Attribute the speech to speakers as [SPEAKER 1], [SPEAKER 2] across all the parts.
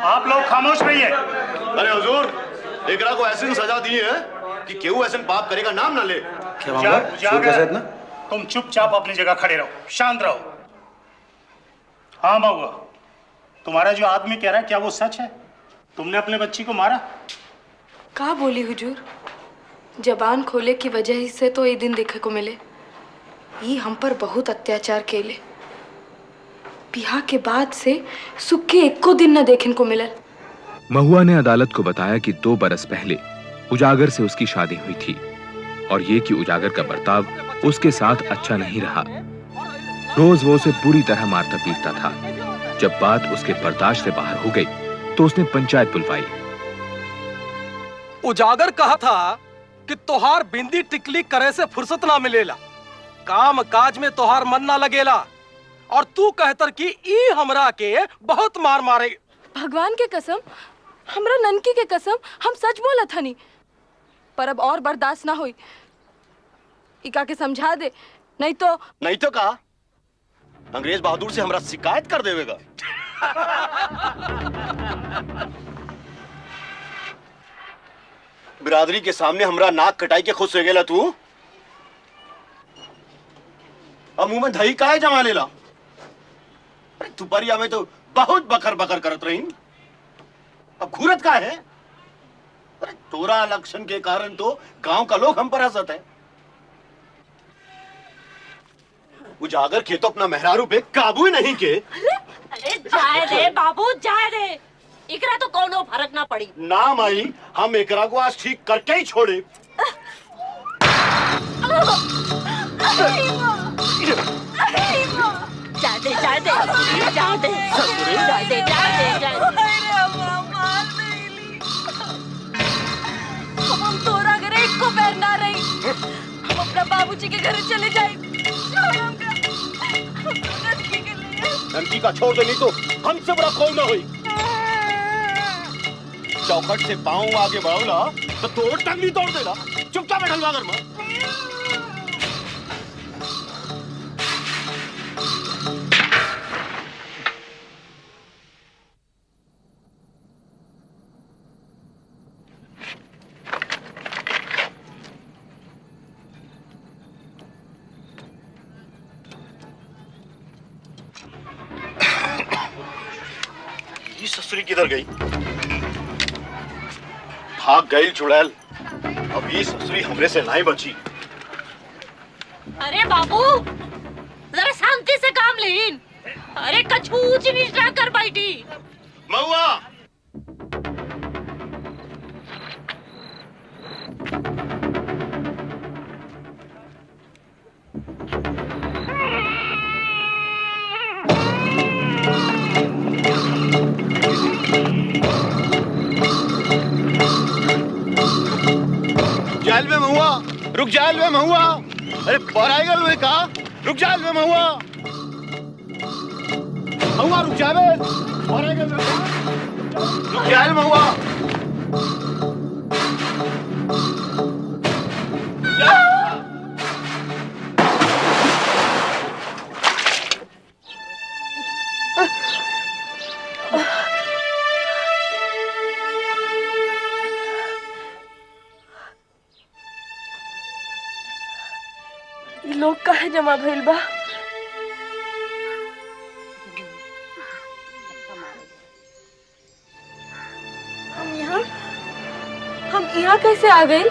[SPEAKER 1] आप लोग खामोश रहिए।
[SPEAKER 2] अरे हुजूर, एकरा को ऐसी सजा दी है कि केहू ऐसे पाप करेगा नाम ना ले।
[SPEAKER 1] उजागर, तुम चुपचाप अपनी जगह खड़े रहो, शांत रहो। हाँ महुआ, तुम्हारा जो आदमी कह रहा है क्या वो सच है? तुमने अपने बच्ची को मारा?
[SPEAKER 3] कहा बोली हुजूर, जबान खोले की वजह ही से तो ये दिन देखे को मिले। ये हम पर बहुत अत्याचार केले। बिहा के बाद से सुख के एको दिन न देखने को मिले।
[SPEAKER 4] महुआ ने अदालत को बताया कि 2 बरस पहले उजागर से उसकी शादी हुई थी और ये कि उजागर का बर्ताव उसके साथ अच्छा नहीं रहा। रोज वो उसे बुरी तरह मारता पीटता था। जब बात उसके बर्दाश्त से बाहर हो गई तो उसने पंचायत बुलवाई।
[SPEAKER 5] उजागर कहा था कि तोहार बिंदी टिकली करे से फुर्सत ना मिलेला, काम काज में तोहार मन ना लगेला, और तू कहतर कि ई हमरा के बहुत मार मारे।
[SPEAKER 3] भगवान के कसम, हमरा ननकी के कसम, हम सच बोला था नहीं, पर अब और बर्दाश्त ना हुई। इका के समझा दे, नहीं तो
[SPEAKER 2] का अंग्रेज बहादुर से हमरा शिकायत कर देवेगा। बिरादरी के सामने हमरा नाक कटाई के खुश हो गेला तू। अब मुंह में दही काहे जमा लेला? अरे दुपहरिया में तो बहुत बकर बकर करत रही, अब घूरत का है? अरे तोरा लक्षण के कारण तो गांव का लोग हम पर हंसत है। उजागर के तो अपना मेहरारू पे काबू ही नहीं के।
[SPEAKER 6] अरे जाए दे बाबू, जाए दे, एकरा तो कोनो फर्क ना पड़ी।
[SPEAKER 2] ना माई, हम एकरा को आज ठीक करके ही छोड़े।
[SPEAKER 6] जाए दे।
[SPEAKER 3] हम तोरा घर एक को पैर ना रही, हम अपना बाबूजी के घर चले जाए।
[SPEAKER 2] नंदी का छोड़ दे, नहीं तो हमसे बड़ा कोई ना हुई। चौखट से पांव आगे बढ़ाओला तो तोड़ टंगली तोड़ देगा। चुपचाप बैठलवा घर में। ये ससुरी किधर गई? भाग गई चुड़ैल। अब ये ससुरी हमरे से नहीं बची।
[SPEAKER 6] अरे बाबू, जरा शांति से काम लेन। अरे कछु ऊंच नीच ना कर बैठी।
[SPEAKER 2] महुआ, जाल में महुआ, रुक जाल में महुआ। अरे पराइगल में कहा रुक जाल में महुआ। महुआ रुक जावे, पराइगल में कहा रुक जाल महुआ।
[SPEAKER 3] लोग काहे जमा भइल बा? हम यहाँ कैसे आ गए?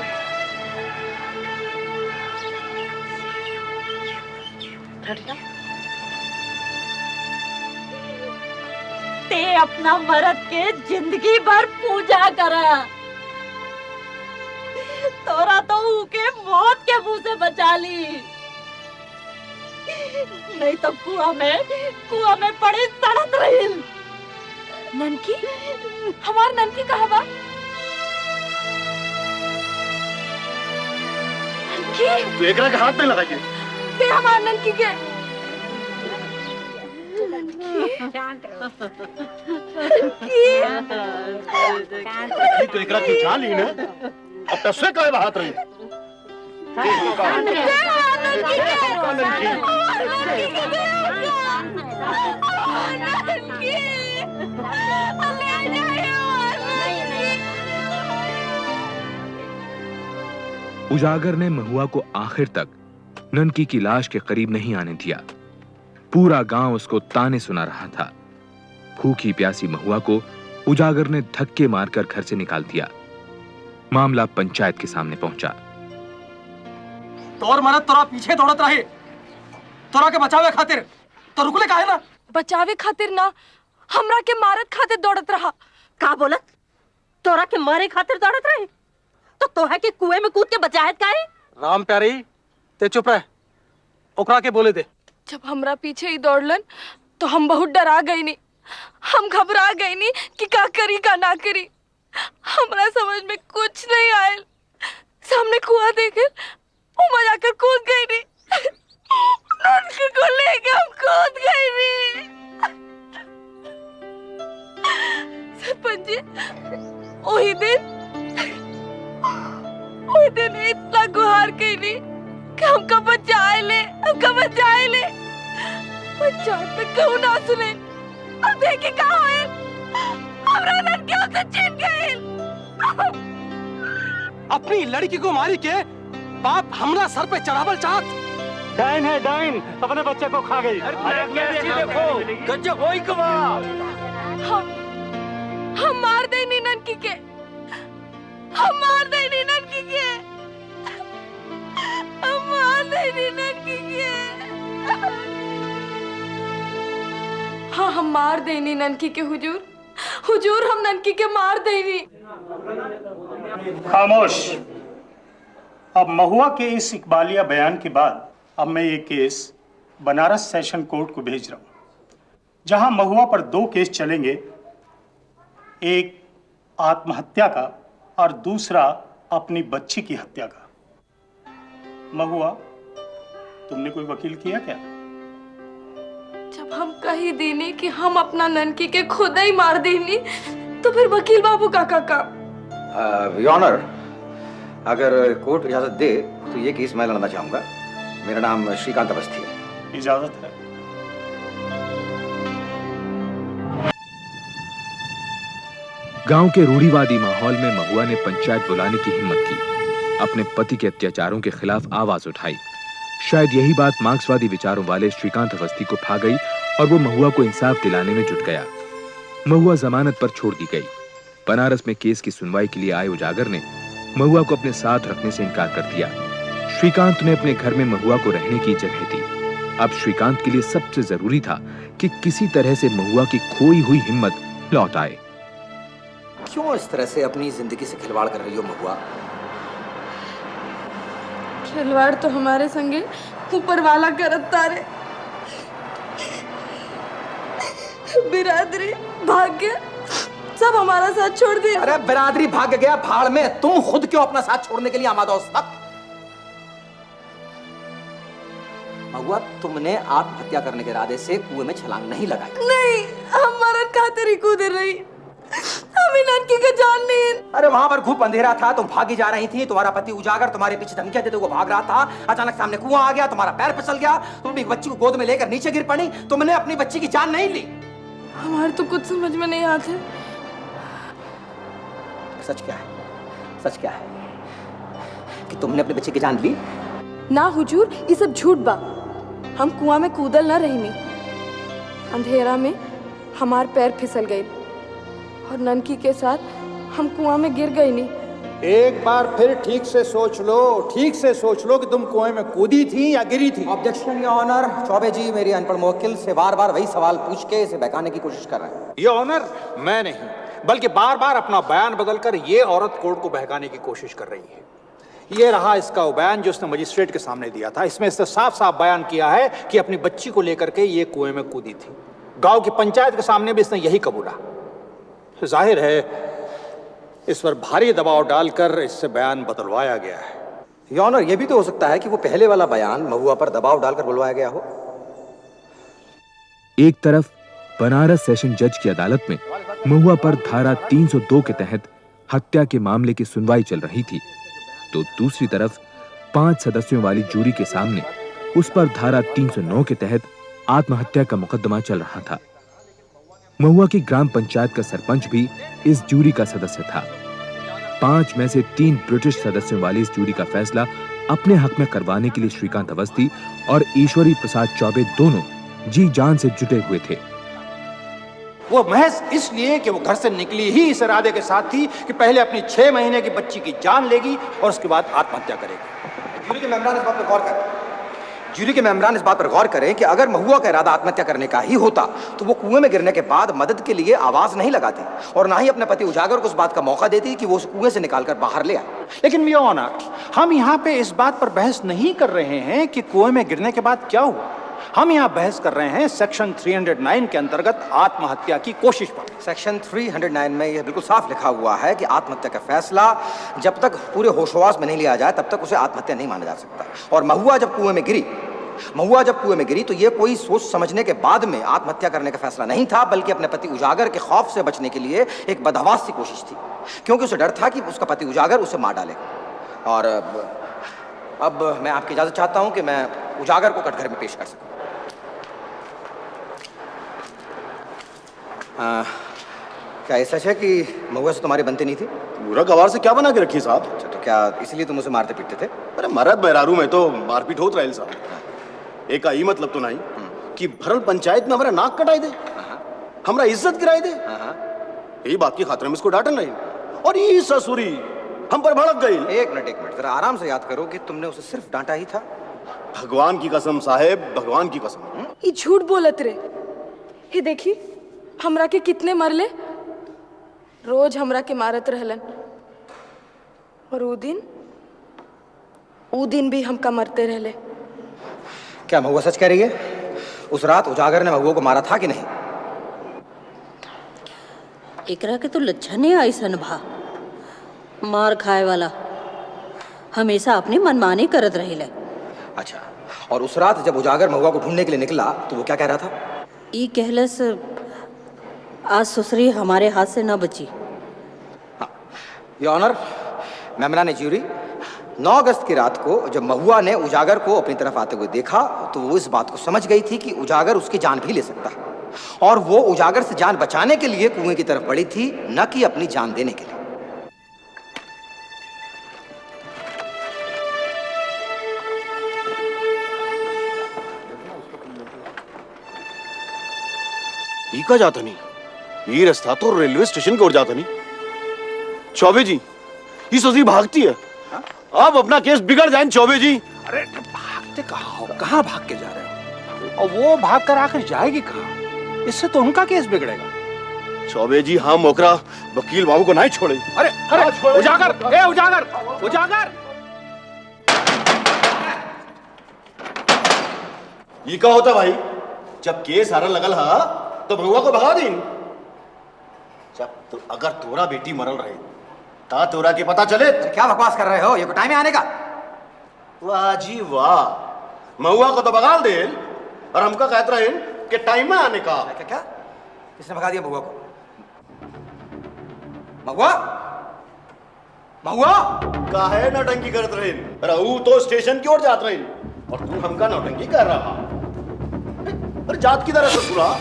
[SPEAKER 6] ते अपना मर्द के जिंदगी भर पूजा करा, तोरा तो उके मौत के मुंह से बचा ली, नहीं तो कुआं में पड़ी सड़त रही।
[SPEAKER 3] ननकी, हमार ननकी कहाँ बा? ननकी,
[SPEAKER 2] तू एकरा के हाथ में लगाइए।
[SPEAKER 3] ते हमार ननकी के।
[SPEAKER 2] तो एकरा की जान ली ना, अब तस्वीर का हाथ रही।
[SPEAKER 3] ननकी
[SPEAKER 4] उजागर ने महुआ को आखिर तक ननकी की लाश के करीब नहीं आने दिया। पूरा गांव उसको ताने सुना रहा था। भूखी प्यासी महुआ को उजागर ने धक्के मारकर घर से निकाल दिया। मामला पंचायत के सामने पहुंचा।
[SPEAKER 5] तोर मरद तोरा पीछे दौड़त रहे, तोरा के बचावे खातिर, तो रुकले काहे ना?
[SPEAKER 3] बचावे खातिर ना, हमरा के मारत खातिर दौड़त रहा।
[SPEAKER 6] का बोलत? तोरा के मारे खातिर दौड़त रहे तो तोहा के कुएं में कूद के बचाहत काहे?
[SPEAKER 5] राम प्यारी, ते चुप रह, ओकरा के बोले दे।
[SPEAKER 3] जब हमरा पीछे ही दौड़लन तो हम बहुत डरा गई नी। हम घबरा गई नी कि का करी का ना करी। हमरा समझ में कुछ नहीं आयल। सामने कुआं देखे उमा जाकर कूद गई नी। ननकी को लेके हम कूद गई नी। सरपंच जी, वही दिन इतना गुहार कैली कि हमका बचाए ले। पंचायत में कहूँ ना सुने। अब देखे का होयल, हमरा ननकी हमसे छीन गई।
[SPEAKER 5] अपनी लड़की को मारी के बाप हमरा सर पे चढ़ावल चाहत।
[SPEAKER 1] डाइन है डाइन, अपने बच्चे को खा गई। देखो गजब होई कमा।
[SPEAKER 3] हम मार देनी ननकी के। हम मार देनी ननकी के। हाँ, हम मार देनी ननकी के हुजूर, हम ननकी के मार देनी।
[SPEAKER 1] खामोश। अब महुआ के इस इकबालिया बयान के बाद अब मैं ये केस बनारस सेशन कोर्ट को भेज रहा हूं, जहां महुआ पर 2 केस चलेंगे, एक आत्महत्या का और दूसरा अपनी बच्ची की हत्या का। महुआ, तुमने कोई वकील किया क्या?
[SPEAKER 3] जब हम कही देनी कि हम अपना ननकी के खुद ही मार देनी, तो फिर वकील बाबू का काम?
[SPEAKER 7] योर ऑनर, अगर कोर्ट इजाजत दे तो ये केस मैं लड़ना चाहूंगा। मेरा नाम श्रीकांत अवस्थी है।
[SPEAKER 1] इजाजत है।
[SPEAKER 4] गांव के रूढ़िवादी माहौल में महुआ ने पंचायत बुलाने की हिम्मत की। अपने पति के अत्याचारों के खिलाफ आवाज उठाई। शायद यही बात मार्क्सवादी विचारों वाले श्रीकांत अवस्थी को भा गई और वो महुआ को इंसाफ दिलाने में जुट गया। महुआ जमानत पर छोड़ दी गई। बनारस में केस की सुनवाई के लिए आए उजागर ने महुआ को अपने साथ रखने से इनकार कर दिया। श्रीकांत ने अपने घर में महुआ को रहने की जगह दी। अब श्रीकांत के लिए सबसे जरूरी था कि किसी तरह से महुआ की खोई हुई हिम्मत लौट आए।
[SPEAKER 7] क्यों इस तरह से अपनी जिंदगी से खिलवाड़ कर रही हो महुआ?
[SPEAKER 3] खिलवाड़ तो हमारे संगे ऊपर वाला करत तारे। बिरादरी, भाग्य सब हमारा साथ छोड़ दिया।
[SPEAKER 7] अरे बिरादरी भाग गया भाड़ में, तुम खुद क्यों अपना साथ छोड़ने के लिए आमादा हो सब? महुआ, तुमने आत्महत्या करने के इरादे से कुएं में छलांग नहीं लगाई?
[SPEAKER 3] नहीं, हम मरद खातिर ही कूद रही। हमें ननकी का जान नहीं।
[SPEAKER 7] अरे वहां पर खूब अंधेरा था, तुम भागी जा रही थी। तुम्हारा पति उजागर तुम्हारे पीछे धमकियां देते हुए भाग रहा था। अचानक सामने कुआं आ गया, तुम्हारा पैर फिसल गया, तुम एक बच्ची को गोद में लेकर नीचे गिर पड़ी। तुमने अपनी बच्ची की जान नहीं ली।
[SPEAKER 3] हमारे तो कुछ समझ में नहीं आते।
[SPEAKER 7] सच क्या है? सच क्या है कि तुमने अपने बच्चे की जान ली?
[SPEAKER 3] ना हुजूर, ये सब झूठ बा। हम कुआं में कूदल ना रही। अंधेरा में हमार पैर फिसल गए और ननकी के साथ हम कुआं में गिर गई। नहीं,
[SPEAKER 8] एक बार फिर ठीक से सोच लो कि तुम कुएं में कूदी थी या गिरी थी।
[SPEAKER 7] Objection your honour. Choubey ji मेरी अनपढ़ मुवक्किल से बार बार वही सवाल पूछ के इसे बहकाने की कोशिश कर रहे हैं।
[SPEAKER 8] योर ऑनर, मैं नहीं बल्कि बार बार अपना बयान बदलकर ये औरत कोर्ट को बहकाने की कोशिश कर रही है। ये रहा इसका वो बयान जो उसने मजिस्ट्रेट के सामने दिया था। इसमें इसने साफ साफ बयान किया है कि अपनी बच्ची को लेकर के ये कुएं में कूदी थी। गांव की पंचायत के सामने भी इसने यही कबूला। जाहिर है इस पर भारी दबाव डालकर इससे बयान बदलवाया गया है।
[SPEAKER 7] योर ऑनर, यह भी तो हो सकता है कि वो पहले वाला बयान महुआ पर दबाव डालकर बुलवाया गया हो।
[SPEAKER 4] एक तरफ बनारस सेशन जज की अदालत में महुआ पर धारा 302 के तहत हत्या के मामले की सुनवाई चल रही थी, तो दूसरी तरफ 5 सदस्यों वाली जूरी के सामने उस पर धारा 309 के तहत आत्महत्या का मुकदमा चल रहा था। महुआ की ग्राम पंचायत का सरपंच भी इस जूरी का सदस्य था। 5 में से 3 ब्रिटिश सदस्यों वाली इस जूरी का फैसला अपने हक में करवाने के लिए श्रीकांत अवस्थी और ईश्वरी प्रसाद चौबे दोनों जी जान से जुटे हुए थे।
[SPEAKER 8] वो महज इसलिए कि वो घर से निकली ही इस इरादे के साथ थी कि पहले अपनी 6 महीने की बच्ची की जान लेगी और उसके बाद आत्महत्या करेगी।
[SPEAKER 7] जूरी के मेंबरान इस बात पर गौर करें। जूरी के मेंबरान इस बात पर गौर करें कि अगर महुआ का इरादा आत्महत्या करने का ही होता तो वो कुएं में गिरने के बाद मदद के लिए आवाज नहीं लगाती और ना ही अपने पति उजागर को उस बात का मौका देती कि वो उस कुएं से निकालकर बाहर ले आए।
[SPEAKER 8] लेकिन योर ऑनर, हम यहाँ पे इस बात पर बहस नहीं कर रहे हैं कि कुएं में गिरने के बाद क्या हुआ। हम यहाँ बहस कर रहे हैं सेक्शन 309 के अंतर्गत आत्महत्या की कोशिश पर।
[SPEAKER 7] सेक्शन 309 में यह बिल्कुल साफ लिखा हुआ है कि आत्महत्या का फैसला जब तक पूरे होशोवास में नहीं लिया जाए तब तक उसे आत्महत्या नहीं माना जा सकता। और महुआ जब कुएं में गिरी तो यह कोई सोच समझने के बाद में आत्महत्या करने का फैसला नहीं था, बल्कि अपने पति उजागर के खौफ से बचने के लिए एक बदहवास सी कोशिश थी, क्योंकि उसे डर था कि उसका पति उजागर उसे मार डालेगा। और अब मैं आपकी इजाजत चाहता हूं कि मैं उजागर को कटघरे में पेश कर सकूं। क्या ये सच है कि महुआ से तुम्हारी बनती नहीं थी?
[SPEAKER 2] पूरा गवार से क्या बना के रखी साहब?
[SPEAKER 7] अच्छा, तो क्या इसलिए तुम उसे मारते पीटते थे?
[SPEAKER 2] अरे मरद मेहरारू में तो मारपीट होत रहे साहब। एक आई मतलब तो नहीं कि भरल पंचायत में हमारा नाक कटाई दे, हमारा इज्जत गिराई दे। यही बात की खातिर में इसको डांटन नहीं और ये ससुरी हम पर भड़क गई।
[SPEAKER 7] एक मिनट जरा आराम से याद करो कि तुमने उसे सिर्फ डांटा ही था।
[SPEAKER 2] भगवान की कसम साहेब, भगवान की कसम।
[SPEAKER 3] ये झूठ बोलत रे। ये देखी हमरा के कितने मरले, रोज हमरा के मारत रहलन और ऊ दिन भी हमका मरते रहले।
[SPEAKER 7] क्या महुआ सच कह रही है? उस रात उजागर ने महुआ को मारा था कि नहीं?
[SPEAKER 6] एकरा के तो लक्षण है ऐसन भा, मार खाए वाला, हमेशा अपनी मनमानी करत रहेले।
[SPEAKER 7] अच्छा, और उस रात जब उजागर महुआ को ढूंढने के लिए निकला तो वो क्या कह रहा था?
[SPEAKER 6] ई कहलस आज ससुरी हमारे हाथ से न बची।
[SPEAKER 7] योर ऑनर, मेमरान ज्यूरी, 9 अगस्त की रात को जब महुआ ने उजागर को अपनी तरफ आते हुए देखा तो वो इस बात को समझ गई थी कि उजागर उसकी जान भी ले सकता है और वो उजागर से जान बचाने के लिए कुएं की तरफ बढ़ी थी, न कि अपनी जान देने के लिए।
[SPEAKER 2] ये का जाता नहीं, ये रास्ता तो रेलवे स्टेशन की ओर जाता नहीं। चौबे जी, ये ससुरी भागती है। अब अपना केस बिगड़ जाए चौबे जी।
[SPEAKER 8] अरे भागते कहाँ हो, कहाँ भाग के जा रहे हो? और वो भाग कर आखिर जाएगी कहाँ? इससे तो उनका केस बिगड़ेगा।
[SPEAKER 2] चौबे जी, हम मोकरा वकील बाबू को नहीं छोड़े।
[SPEAKER 8] अरे अरे उजागर, ए उजागर, उजागर!
[SPEAKER 2] ये क्या होता भाई? जब केस हारन लगल हा तो महुआ को भगा दी। जब तो अगर तोरा बेटी मरल रहे ता तोरा के पता चले।
[SPEAKER 7] क्या बकवास कर रहे हो? ये कोई टाइम है आने का?
[SPEAKER 2] वाह जी वाह, महुआ को तो भगा दे और हमका कहते रहे कि टाइम में आने का।
[SPEAKER 7] क्या क्या? किसने भगा दिया महुआ को? महुआ? महुआ?
[SPEAKER 2] काहे नौटंकी करत रहे? रहू तो स्टेशन की ओर जात रहे और तू हमका नौटंकी कर रहा। अरे जात की तरह ससुरा।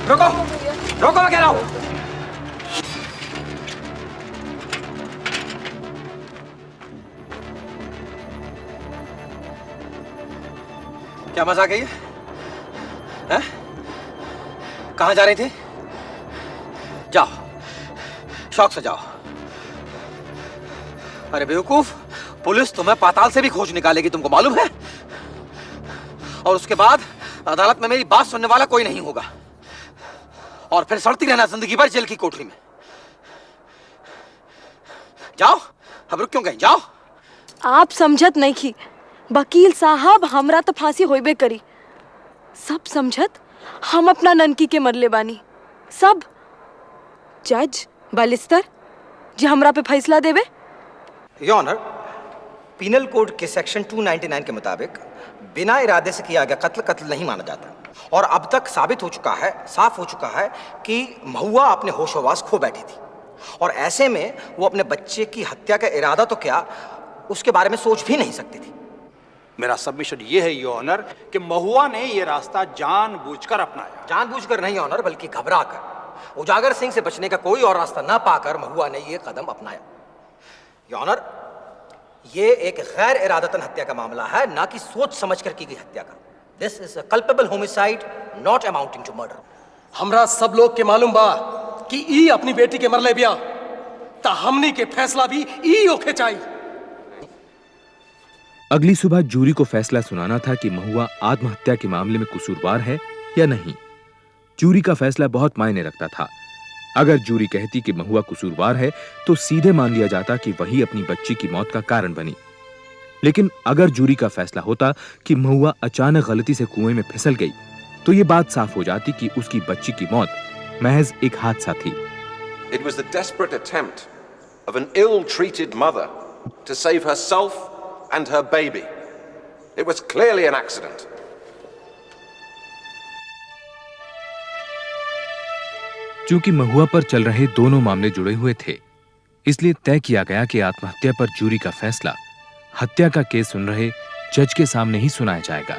[SPEAKER 7] रुको, रुको, मैं कह रहा हूं। क्या मजाक है ये? हैं? कहां जा रही थी? जाओ, शौक से जाओ। अरे बेवकूफ, पुलिस तुम्हें पाताल से भी खोज निकालेगी, तुमको मालूम है? और उसके बाद अदालत में मेरी बात सुनने वाला कोई नहीं होगा और फिर सड़ती रहना जिंदगी भर जेल की कोठरी में। जाओ, अब रुक क्यों गए? जाओ।
[SPEAKER 3] आप समझत नहीं की वकील साहब, हमरा तो फांसी होइबे करी। सब समझत हम अपना ननकी के मरले बानी। सब जज बालिस्तर जी हमरा पे फैसला देवे।
[SPEAKER 7] योर ऑनर, पीनल कोड के सेक्शन 299 के मुताबिक बिना इरादे से किया गया कत्ल कत्ल नहीं माना जाता और अब तक साबित हो चुका है, साफ हो चुका है कि महुआ अपने होशोवास खो बैठी थी और ऐसे में वो अपने बच्चे की हत्या का इरादा तो क्या, उसके बारे में सोच भी नहीं सकती थी।
[SPEAKER 8] मेरा सबमिशन ये है योर ऑनर कि महुआ ने ये रास्ता जानबूझकर अपनाया।
[SPEAKER 7] जानबूझकर नहीं ऑनर, बल्कि घबरा कर। उजागर सिंह से बचने का कोई और रास्ता ना पाकर महुआ ने ये कदम अपनाया। योर ऑनर, ये एक गैर इरादतन हत्या का मामला है, ना कि सोच समझकर की गई हत्या का। This is a culpable homicide not amounting to murder.
[SPEAKER 5] हमरा सब लोग के मालूम बा कि ई अपनी बेटी के मरले बिया, ता हमनी के फैसला भी ई होके चाहिए।
[SPEAKER 4] अगली सुबह जूरी को फैसला सुनाना था कि महुआ आत्महत्या के मामले में कसूरवार है या नहीं। जूरी का फैसला बहुत मायने रखता था। अगर जूरी कहती कि महुआ कसूरवार है तो सीधे मान लिया जाता कि वही अपनी बच्ची की मौत का कारण बनी। लेकिन अगर जूरी का फैसला होता कि महुआ अचानक गलती से कुएं में फिसल गई, तो ये बात साफ हो जाती कि उसकी बच्ची की मौत महज एक हादसा थी।
[SPEAKER 9] It was the desperate attempt of an ill-treated mother to save herself and her baby. It was clearly an accident.
[SPEAKER 4] चूंकि महुआ पर चल रहे दोनों मामले जुड़े हुए थे, इसलिए तय किया गया कि आत्महत्या पर जूरी का फैसला हत्या का केस सुन रहे जज के सामने ही सुनाया जाएगा।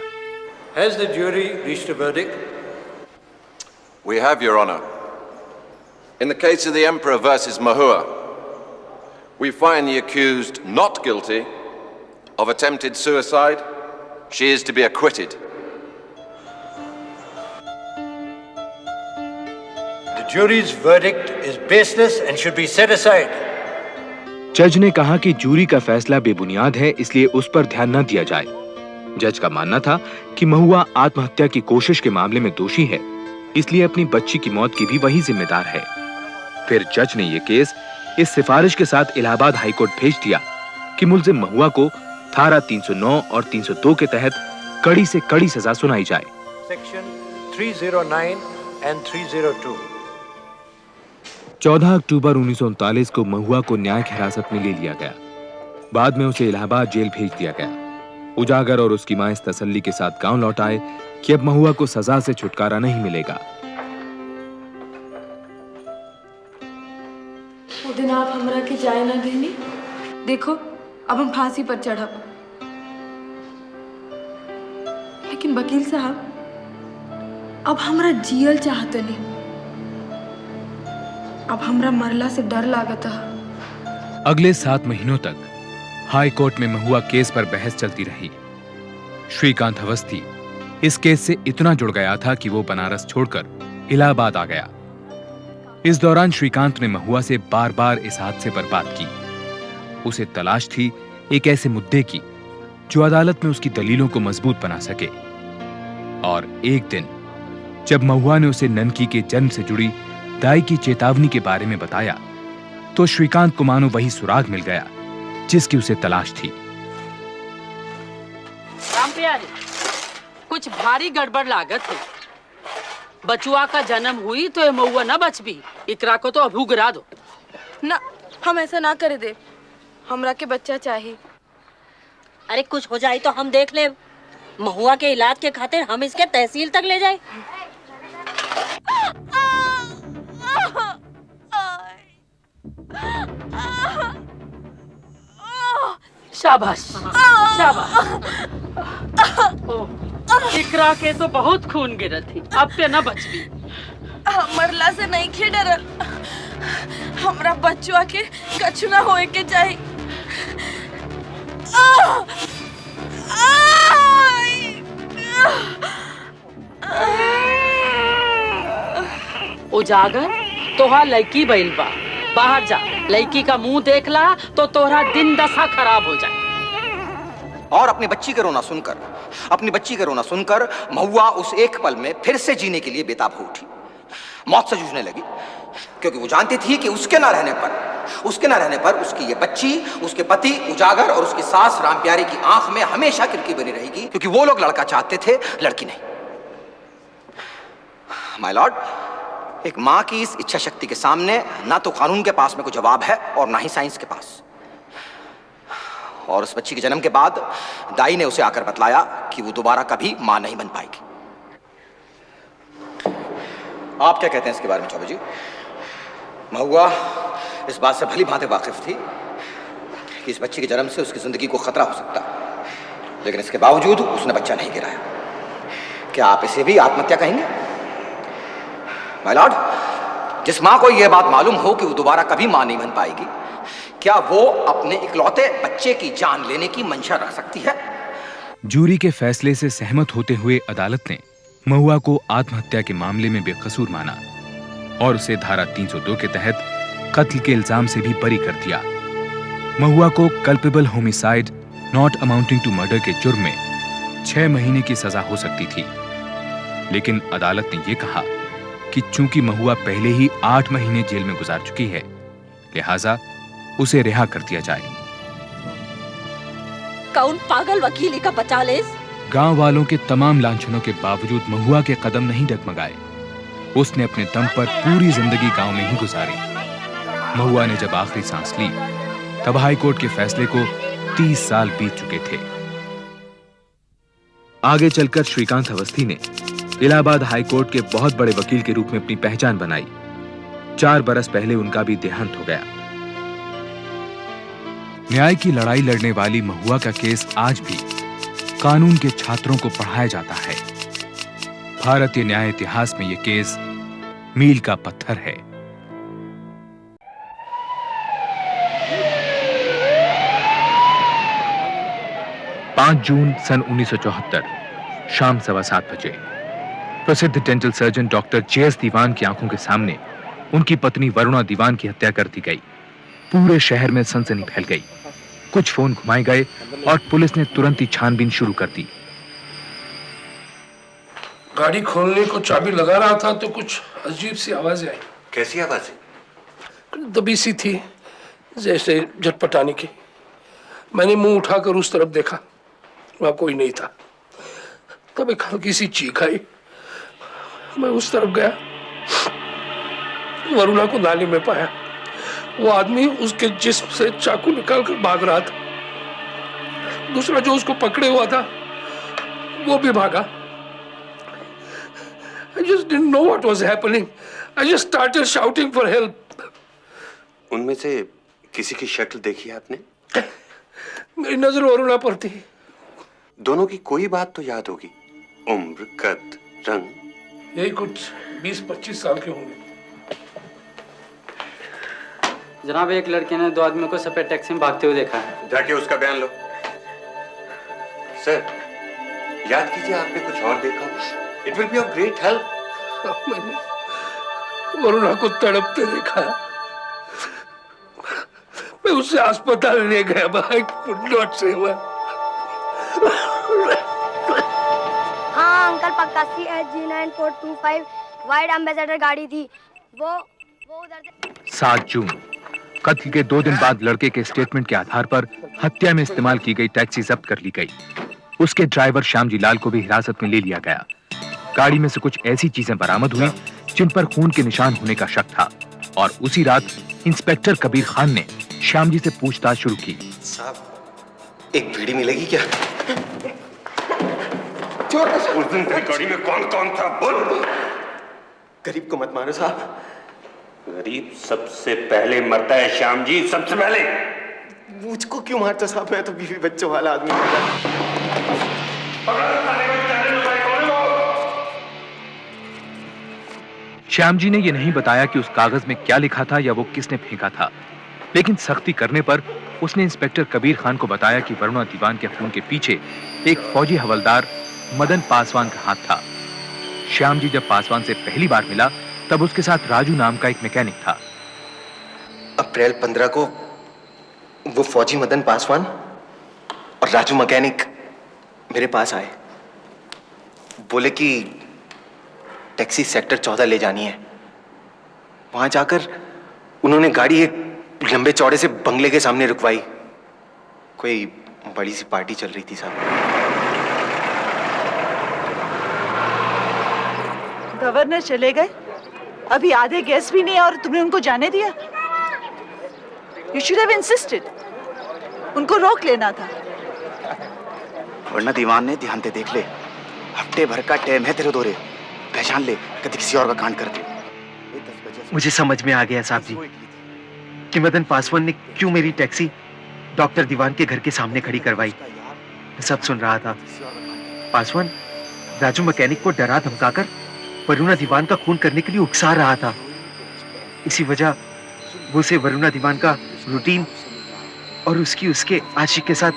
[SPEAKER 8] Has the jury reached a verdict?
[SPEAKER 9] We have, Your Honor. In the case of the Emperor versus Mahua, we find the accused not guilty of attempted suicide. She is to be acquitted.
[SPEAKER 10] The jury's verdict is baseless and should be set aside.
[SPEAKER 4] जज ने कहा कि jury का फैसला बेबुनियाद है, इसलिए उस पर ध्यान न दिया जाए। जज का मानना था कि महुआ आत्महत्या की कोशिश के मामले में दोषी है, इसलिए अपनी बच्ची की मौत की भी वही जिम्मेदार है। फिर जज ने यह केस इस सिफारिश के साथ इलाहाबाद हाईकोर्ट भेज दिया कि मुल्जिम महुआ को धारा 309 और 302 के तहत कड़ी से कड़ी सजा सुनाई जाए।
[SPEAKER 10] Section 309 and 302.
[SPEAKER 4] 14 अक्टूबर 1939 को महुआ को न्यायिक हिरासत में ले लिया गया। बाद में उसे इलाहाबाद जेल भेज दिया गया। उजागर और उसकी मां इस तसल्ली के साथ गांव लौट आए कि अब महुआ को सजा से छुटकारा नहीं मिलेगा।
[SPEAKER 3] वो दिन आप हमरा के जाए ना देनी, देखो अब हम फांसी पर चढ़ब। लेकिन वकील साहब, अब हमरा जियल चाहते नहीं, अब हमरा मरला से डर लागत है।
[SPEAKER 4] अगले 7 महीनों तक हाई कोर्ट में महुआ केस पर बहस चलती रही। श्रीकांत अवस्थी इस केस से इतना जुड़ गया था कि वो बनारस छोड़कर इलाहाबाद आ गया। इस दौरान श्रीकांत ने महुआ से बार-बार इस हादसे पर बात की। उसे तलाश थी एक ऐसे मुद्दे की जो अदालत में उसकी दलीलों को मजबूत बना सके। और एक दिन जब महुआ ने उसे ननकी के जन्म से जुड़ी दाई की चेतावनी के बारे में बताया, तो श्रीकांत को मानो वही सुराग मिल गया जिसकी उसे तलाश थी।
[SPEAKER 6] राम प्यारे, कुछ भारी गड़बड़ लागत है। बचुआ का जन्म हुई तो ये महुआ न बच भी, इकरा को तो अभू गिरा दो।
[SPEAKER 3] ना, हम ऐसा ना करे दे, हमरा के बच्चा चाहिए।
[SPEAKER 6] अरे कुछ हो जाए तो हम देख ले। महुआ के इलाज के खातिर हम इसके तहसील तक ले जाए। शाबाश शाबाश। इकरा के तो बहुत खून गिरत थी, अब पे न बच भी।
[SPEAKER 3] मरला से नहीं खे डरल, हमरा बच्चवा के कछु ना होए के चाहिए।
[SPEAKER 6] उजागर, तोहार लड़की बैल बा, बाहर जा, लड़की का मुंह देख ला तो तोहरा दिन दशा खराब हो जाए।
[SPEAKER 7] और अपनी बच्ची का रोना सुनकर महुआ उस एक पल में फिर से जीने के लिए बेताब हो उठी। मौत से जूझने लगी, क्योंकि वो जानती थी कि उसके ना रहने पर उसकी ये बच्ची, उसके पति उजागर और उसकी सास रामप्यारी की आंख में हमेशा किरकी बनी रहेगी, क्योंकि वो लोग लड़का चाहते थे, लड़की नहीं। माय लॉर्ड, एक मां की इस इच्छा शक्ति के सामने ना तो कानून के पास में कोई जवाब है और ना ही साइंस के पास। और उस बच्ची के जन्म के बाद दाई ने उसे आकर बतलाया कि वो दोबारा कभी मां नहीं बन पाएगी। आप क्या कहते हैं इसके बारे में चौबे जी? महुआ इस बात से भली भांति वाकिफ थी कि इस बच्ची के जन्म से उसकी जिंदगी को खतरा हो सकता है। लेकिन इसके बावजूद उसने बच्चा नहीं गिराया। क्या आप इसे भी आत्महत्या कहेंगे? माय लॉर्ड, जिस मां को यह बात मालूम हो कि वो दोबारा कभी मां नहीं बन पाएगी, क्या वो अपने इकलौते बच्चे की जान लेने की मंशा रख सकती है?
[SPEAKER 4] जूरी के फैसले से सहमत होते हुए अदालत ने महुआ को आत्महत्या के मामले में बेकसूर माना और उसे धारा 302 के तहत कत्ल के इल्जाम से भी बरी कर दिया। महुआ को culpable homicide not amounting to murder के जुर्म में 6 महीने की सजा हो सकती थी, लेकिन अदालत ने यह कहा कि चूंकि महुआ पहले ही 8 महीने जेल में गुजार चुकी है, लिहाजा उसे रिहा कर दिया जाए।
[SPEAKER 11] कौन पागल वकीली का बचा ले?
[SPEAKER 4] गांव वालों के तमाम लांछनों के बावजूद महुआ के कदम नहीं डगमगाए। उसने अपने दम पर पूरी जिंदगी गांव में ही गुजारी। महुआ ने जब आखिरी सांस ली, तब हाई कोर्ट के फैसले को 30 साल बीत चुके थे। आगे चलकर श्रीकांत अवस्थी ने इलाहाबाद हाई कोर्ट के बहुत बड़े वकील के रूप में अपनी पहचान बनाई। 4 बरस पहले उनका भी देहांत हो गया। न्याय की लड़ाई लड़ने वाली महुआ का केस आज भी कानून के छात्रों को पढ़ाया जाता है। भारतीय न्याय इतिहास में यह केस मील का पत्थर है। जून सन 1974 शाम 7:15 बजे प्रसिद्ध डेंटल सर्जन डॉक्टर जे.एस. दीवान की आंखों के सामने उनकी पत्नी वरुणा दीवान की हत्या कर दी गई। पूरे शहर में सनसनी फैल गई। कुछ फोन घुमाए गए और पुलिस ने तुरंत ही छानबीन शुरू कर दी।
[SPEAKER 12] गाड़ी खोलने को चाबी लगा रहा था तो कुछ अजीब सी आवाजें आई।
[SPEAKER 2] कैसी आवाजें?
[SPEAKER 12] दबी सी थी, जैसे झटपटाने की। मैंने मुंह उठाकर उस तरफ देखा, वहां कोई नहीं था। तब एक हल्की सी चीख आई। मैं उस तरफ गया, वरुणा को नाली में पाया। वो आदमी उसके जिस्म से चाकू निकालकर भाग रहा था। दूसरा जो उसको पकड़े हुआ था वो भी भागा। I just didn't know what was happening. I just started shouting for help.
[SPEAKER 2] उनमें से किसी की शक्ल देखी आपने?
[SPEAKER 12] मेरी नजर वरुणा पर थी।
[SPEAKER 2] दोनों की कोई बात तो याद होगी, उम्र, कद, रंग।
[SPEAKER 12] यही कुछ 20-25 साल के होंगे।
[SPEAKER 13] जनाब, एक लड़के ने 2 आदमियों को सफेद टैक्सी में भागते हुए देखा है।
[SPEAKER 2] जाके उसका बयान लो। सर, याद कीजिए आपने कुछ और देखा। It will be of great help.
[SPEAKER 12] मैंने वरुणा को तड़पते देखा। मैं उसे अस्पताल ले गया। I could not save her.
[SPEAKER 14] हाँ अंकल, पक्का CH-G9425 वाइड एम्बेसडर गाड़ी थी। वो उधर से
[SPEAKER 4] 7 जून कत्ल के 2 दिन बाद लड़के के स्टेटमेंट के आधार पर हत्या में इस्तेमाल की गई टैक्सी जब्त कर ली गई। उसके ड्राइवर श्यामजी लाल को भी हिरासत में ले लिया गया। गाड़ी में से कुछ ऐसी चीजें बरामद हुई जिन पर खून के निशान होने का शक था और उसी रात इंस्पेक्टर कबीर खान ने श्यामजी से पूछताछ शुरू की।
[SPEAKER 2] साहब, एक बीड़ी मिलेगी क्या? उस दिन तेरी गाड़ी में कौन था? बोल। गरीब को मत मारो साहब।
[SPEAKER 15] गरीब सबसे पहले मरता है श्याम जी, सबसे पहले।
[SPEAKER 2] मुझको क्यों मारता साहब? मैं तो बीवी बच्चों वाला आदमी हूं।
[SPEAKER 4] श्यामजी ने यह नहीं बताया कि उस कागज में क्या लिखा था या वो किसने फेंका था, लेकिन सख्ती करने पर उसने इंस्पेक्टर कबीर खान को बताया कि वरुणा दीवान के खून के पीछे एक फौजी हवलदार मदन पासवान का हाथ था। श्यामजी जब पासवान से पहली बार मिला तब उसके साथ राजू नाम का एक मैकेनिक था।
[SPEAKER 2] अप्रैल 15 को वो फौजी मदन पासवान और राजू मैकेनिक मेरे पास आए। बोले कि टैक्सी सेक्टर 14 ले जानी है। वहां जाकर उन्होंने गाड़ी एक लंबे चौड़े से बंगले के सामने रुकवाई। कोई बड़ी सी पार्टी चल रही थी साहब।
[SPEAKER 11] गवर्नर चले गए, अभी आधे गेस्ट भी नहीं और तुमने उनको जाने दिया। You should have insisted. उनको रोक लेना था।
[SPEAKER 16] वरना दीवान ने ध्यान से देख ले, हफ्ते भर का टाइम है तेरे दौरे, पहचान ले कभी किसी और का कांड कर दे।
[SPEAKER 17] मुझे समझ में आ गया साहब जी कि मदन पासवान ने क्यों मेरी टैक्सी डॉक्टर दीवान के घर के सामने खड़ी करवाई। मैं सब सुन रहा था। पासवान राजू मैकेनिक को डरा धमकाकर वरुणा दीवान का खून करने के लिए उकसा रहा था। इसी वजह वो उसे वरुणा दीवान का रूटीन और उसके आशिक के साथ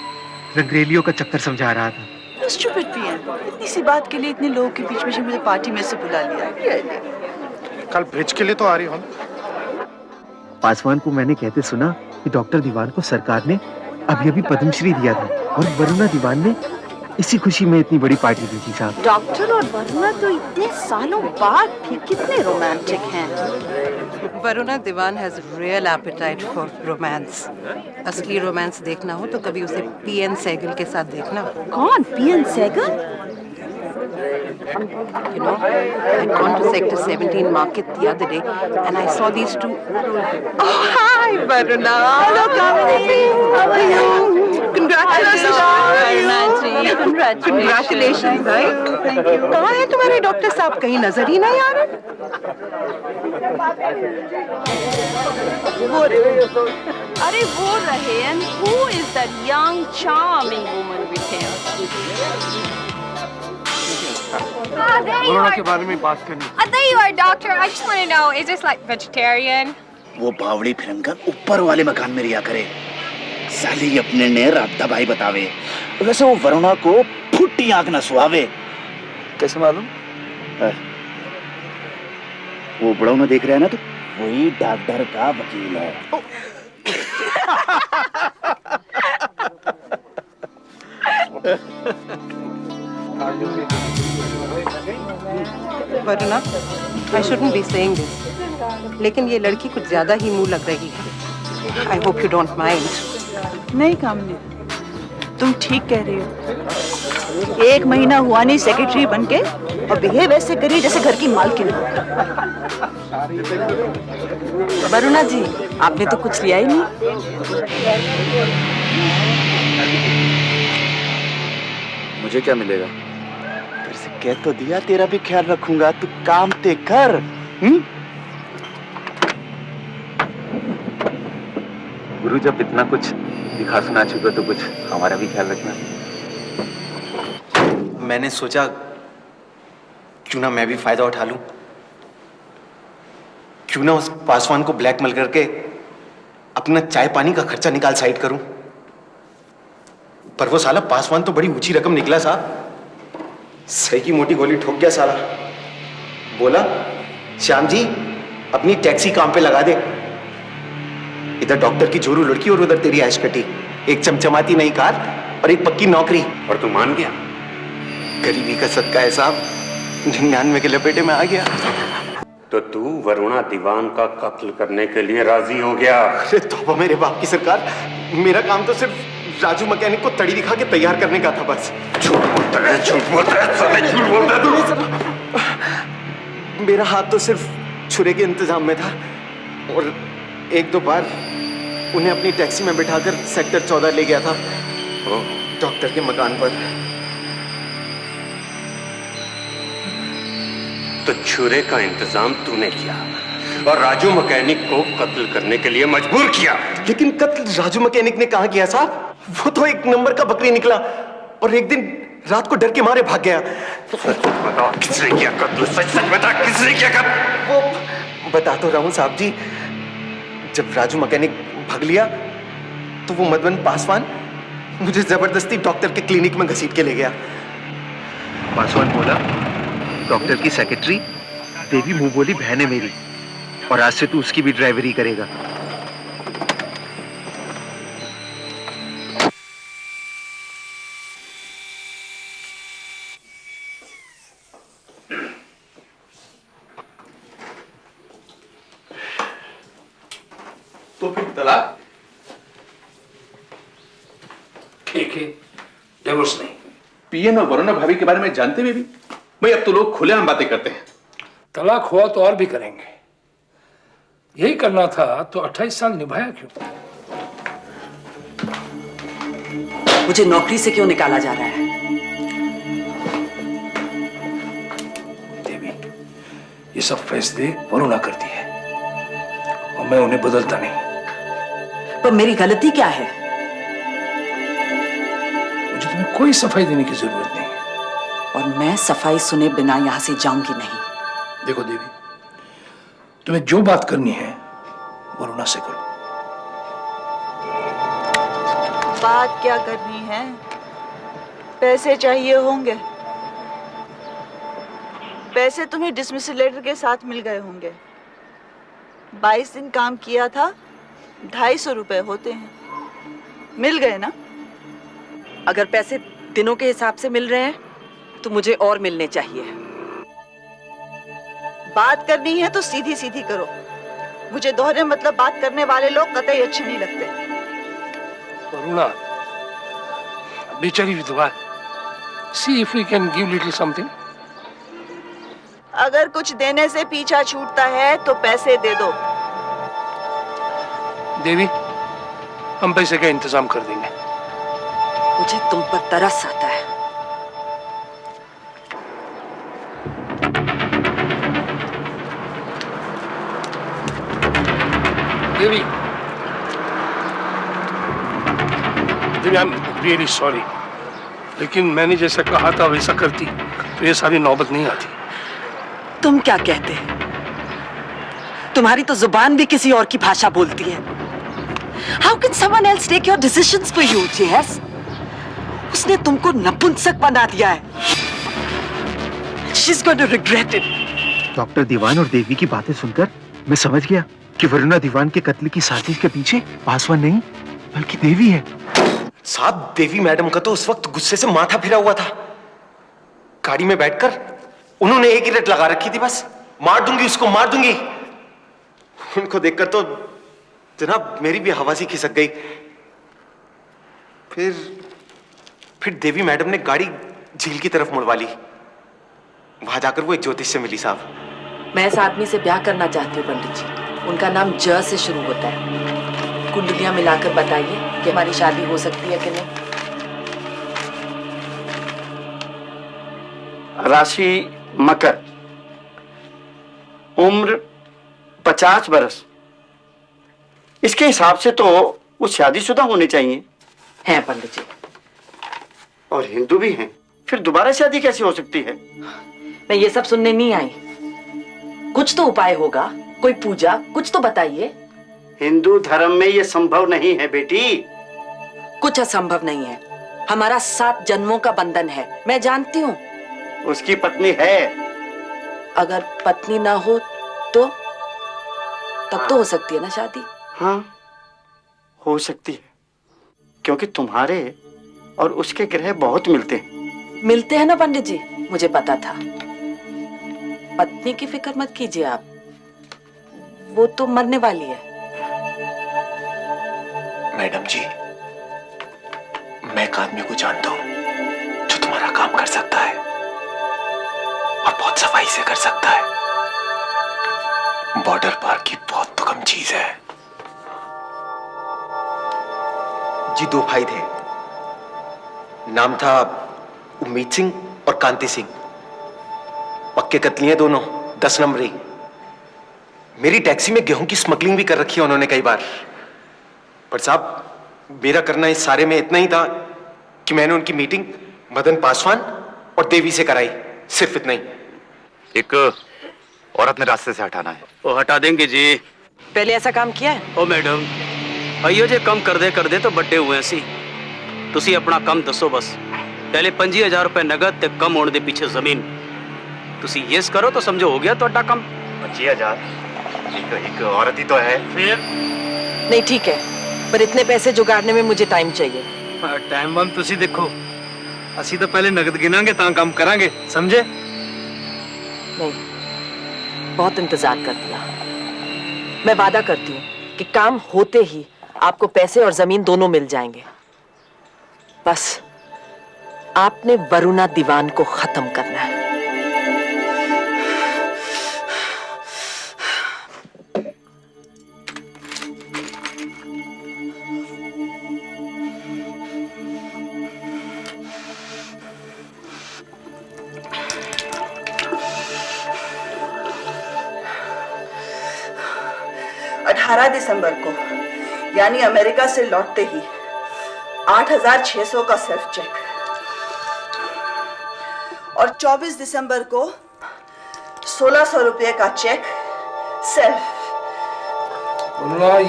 [SPEAKER 17] रंगरेलियों का चक्कर समझा रहा था।
[SPEAKER 11] स्टूपिड भी है, इतनी सी बात के लिए इतने लोगों के बीच में मुझे पार्टी में से बुला लिया।
[SPEAKER 16] कल ब्रिज के लिए तो आ रही हो।
[SPEAKER 17] पासवान को मैंने कहते सुना कि डॉक्टर दीवान को सरकार ने अभी पद्मश्री दिया था और वरुणा दीवान ने इसी खुशी में इतनी बड़ी पार्टी दी थी साहब।
[SPEAKER 11] डॉक्टर और वरुणा तो इतने सालों बाद भी कितने रोमांटिक हैं।
[SPEAKER 18] Varuna Diwan has real appetite for romance. असली रोमांस देखना हो तो कभी उसे पीएन सहगल के साथ देखना।
[SPEAKER 11] कौन PN Sehgal?
[SPEAKER 18] You know, I'd gone to Sector 17 market the other day and I saw these two. Oh, hi, Varuna. Hello, Kaveri. How are you? Congratulations. Congratulations, right? Thank you. कहाँ है तुम्हारे डॉक्टर साहब? कहीं नजर ही नहीं आ रहे।
[SPEAKER 6] अरे वो रहे, and who is that young charming woman with him?
[SPEAKER 16] Varuna के बारे में बात करनी।
[SPEAKER 19] There you are, doctor. I just want to know, is this like vegetarian?
[SPEAKER 16] वो बावड़ी फिरंगा ऊपर वाले मकान में रिया करे। साली अपने ने रात दबाई बतावे। वैसे वो वरुणा को फुट्टी आंख न सुहावे। कैसे मालूम? वो बड़ा में देख रहा है ना, तो वही डॉक्टर का वकील है।
[SPEAKER 18] Varuna, I shouldn't be saying this, लेकिन ये लड़की कुछ ज्यादा ही मुंह लग रही है। I hope you don't mind.
[SPEAKER 11] नहीं कामनी, तुम ठीक कह रही हो। 1 महीना हुआ नहीं सेक्रेटरी बनके और बिहेव ऐसे करी जैसे घर की मालकिन।
[SPEAKER 18] वरुणा जी, आपने तो कुछ लिया ही नहीं।
[SPEAKER 16] मुझे क्या मिलेगा? तेरे से कह तो दिया, तेरा भी ख्याल रखूंगा। तू काम ते कर।
[SPEAKER 17] गुरु, जब इतना कुछ दिखा सुना चुका तो कुछ हमारा भी ख्याल रखना।
[SPEAKER 16] मैंने सोचा क्यों ना मैं भी फायदा उठा लूं। क्यों ना उस पासवान को ब्लैकमेल करके अपना चाय पानी का खर्चा निकाल साइड करूं। पर वो साला पासवान तो बड़ी ऊंची रकम निकला साहब। सही की मोटी गोली ठोक गया साला। बोला, श्याम जी अपनी टैक्सी काम पे लगा दे। इधर डॉक्टर की जोरू लड़की और उधर तेरी ऐश कटी। एक चमचमाती नई कार और एक पक्की नौकरी।
[SPEAKER 15] और तू मान गया?
[SPEAKER 16] गरीबी का सदका है साहब, 99 के लपेटे में आ गया।
[SPEAKER 15] तो तू वरुणा दीवान का कत्ल करने के लिए राजी हो गया?
[SPEAKER 16] अरे तौबा मेरे बाप की सरकार, मेरा काम तो सिर्फ राजू मैकेनिक को तड़ी दिखा के तैयार करने का था बस।
[SPEAKER 15] झूठ बोलता है, झूठ बोलता है, साले झूठ बोलता है तू।
[SPEAKER 16] मेरा हाथ तो सिर्फ छुरे के इंतजाम में था और 1-2 बार उन्हें अपनी टैक्सी में बिठाकर सेक्टर 14 ले गया था, डॉक्टर के मकान पर।
[SPEAKER 15] तो छुरे का इंतजाम तूने किया और राजू मैकेनिक को कत्ल करने के लिए मजबूर किया।
[SPEAKER 16] लेकिन कत्ल राजू मैकेनिक ने कहाँ किया साहब? वो तो 1 नंबर का बकरी निकला और एक दिन रात को डर के मारे भाग गया।
[SPEAKER 15] सच बता, किसने किया कत्ल? सच सच बता, किसने किया कत्ल?
[SPEAKER 16] वो बता तो रहा हूँ साहब जी। जब राजू मैकेनिक भाग लिया तो वो मदन पासवान मुझे जबरदस्ती डॉक्टर के क्लिनिक में घसीट के ले गया।
[SPEAKER 17] पासवान बोला, डॉक्टर की सेक्रेटरी देवी मुंह बोली बहन है मेरी और आज से तू उसकी भी ड्राइवरी करेगा।
[SPEAKER 16] तो फिर तलाक?
[SPEAKER 12] ठीक है, डिवोर्स नहीं।
[SPEAKER 4] पीएन और वरुणा भाभी के बारे में जानते हुए भी भाई अब तो लोग खुलेआम बातें करते हैं।
[SPEAKER 12] तलाक हुआ तो और भी करेंगे। यही करना था तो 28 साल निभाया क्यों?
[SPEAKER 18] मुझे नौकरी से क्यों निकाला जा रहा है?
[SPEAKER 12] देवी, ये सब फैसले वरुणा करती है और मैं उन्हें बदलता नहीं।
[SPEAKER 18] पर मेरी गलती क्या है?
[SPEAKER 12] मुझे तुम्हें कोई सफाई देने की जरूरत नहीं है।
[SPEAKER 11] और मैं सफाई सुने बिना यहाँ से जाऊंगी नहीं।
[SPEAKER 12] देखो देवी, तुम्हें जो बात करनी है वरुणा से करो।
[SPEAKER 11] बात क्या करनी है? पैसे चाहिए होंगे। पैसे तुम्हें डिसमिसल लेटर के साथ मिल गए होंगे। 22 दिन काम किया था, 250 रुपए होते हैं। मिल गए ना?
[SPEAKER 18] अगर पैसे दिनों के हिसाब से मिल रहे हैं तो मुझे और मिलने चाहिए।
[SPEAKER 11] बात करनी है तो सीधी सीधी करो। मुझे दोहरे मतलब बात करने वाले लोग कतई अच्छे नहीं लगते।
[SPEAKER 12] वरुणा, बेचारी विधवा, see if we can give little something.
[SPEAKER 11] अगर कुछ देने से पीछा छूटता है तो पैसे दे दो।
[SPEAKER 12] देवी, हम पैसे का इंतजाम कर देंगे।
[SPEAKER 18] मुझे तुम पर तरस आता है।
[SPEAKER 12] देवी, देवी, आई एम रियली सॉरी, लेकिन मैंने जैसा कहा था वैसा करती तो ये सारी नौबत नहीं आती।
[SPEAKER 18] तुम क्या कहते हैं? तुम्हारी तो जुबान भी किसी और की भाषा बोलती है। How can someone else take your decisions for you, J.S.? उसने तुमको नपुंसक बना दिया है। She's going to regret it.
[SPEAKER 17] Doctor Diwan और देवी की बातें सुनकर मैं समझ गया कि वरुणा दीवान के कत्ल की साजिश के पीछे पासवान नहीं बल्कि देवी है।
[SPEAKER 16] साहब, देवी मैडम का तो उस वक्त गुस्से से माथा फिरा हुआ था। गाड़ी में बैठकर उन्होंने एक ही रट लगा रखी थी, बस मार दूंगी उसको, मार दूंगी। उनको देखकर तो जनाब मेरी भी हवा सी खिसक गई। फिर देवी मैडम ने गाड़ी झील की तरफ मुड़वा ली। वहां जाकर वो एक ज्योतिष से मिली। साहब,
[SPEAKER 18] मैं इस आदमी से ब्याह करना चाहती हूँ पंडित जी। उनका नाम ज से शुरू होता है। कुंडलियां मिलाकर बताइए कि हमारी शादी हो सकती है कि नहीं।
[SPEAKER 20] राशि मकर, उम्र 50 बरस। इसके हिसाब से तो वो शादीशुदा होने चाहिए।
[SPEAKER 18] हैं पंडित जी।
[SPEAKER 20] और हिंदू भी हैं। फिर दोबारा शादी कैसे हो सकती है?
[SPEAKER 18] मैं ये सब सुनने नहीं आई। कुछ तो उपाय होगा, कोई पूजा, कुछ तो बताइए।
[SPEAKER 20] हिंदू धर्म में ये संभव नहीं है बेटी।
[SPEAKER 18] कुछ असंभव नहीं है। हमारा 7 जन्मों का बंधन है, मैं जानती हूँ।
[SPEAKER 20] उसकी पत्नी है।
[SPEAKER 18] अगर पत्नी ना हो तो तब तो हो सकती है ना शादी?
[SPEAKER 20] हाँ, हो सकती है, क्योंकि तुम्हारे और उसके ग्रह बहुत मिलते हैं।
[SPEAKER 18] मिलते हैं ना पंडित जी, मुझे पता था। पत्नी की फिक्र मत कीजिए आप, वो तो मरने वाली है।
[SPEAKER 16] मैडम जी, मैं एक आदमी को जानता हूं जो तुम्हारा काम कर सकता है और बहुत सफाई से कर सकता है। बॉर्डर पार की बहुत तो कम चीज है। जी 2 भाई थे, नाम था उम्मीद सिंह और कांति सिंह। पक्के कतली हैं दोनों, 10 नंबरी। मेरी टैक्सी में गेहूं की स्मगलिंग भी कर रखी है उन्होंने कई बार। पर साहब, मेरा करना इस सारे में इतना ही था कि मैंने उनकी मीटिंग मदन पासवान और देवी से कराई, सिर्फ इतना ही।
[SPEAKER 21] एक औरत ने रास्ते से हटाना है।
[SPEAKER 20] वो हटा देंगे जी।
[SPEAKER 18] पहले ऐसा काम किया है?
[SPEAKER 20] ओ मैडम, भाइयों जे कम कर दे तो बड्डे हुए सी। तुसी अपना कम दसो बस। पहले 25,000 रुपए नगद ते कम होने दे पीछे जमीन। तुसी यस करो तो समझो हो गया तोड़ा कम।
[SPEAKER 21] 25,000 एक औरत ही तो है।
[SPEAKER 20] फिर
[SPEAKER 18] नहीं ठीक है, पर इतने पैसे जुगाड़ने में मुझे टाइम चाहिए।
[SPEAKER 20] टाइम बम तुसी देखो, असी तो पहले नगद गिनांगे ता काम करांगे, समझे?
[SPEAKER 18] नहीं, बहुत इंतजार कर दिया। मैं वादा करती हूँ कि काम होते ही आपको पैसे और जमीन दोनों मिल जाएंगे। बस आपने वरुणा दीवान को खत्म करना है।
[SPEAKER 11] दिसंबर को, यानी अमेरिका से लौटते ही 8,600 का सेल्फ चेक। और 24 दिसंबर को 1600 रुपये का चेक सेल्फ।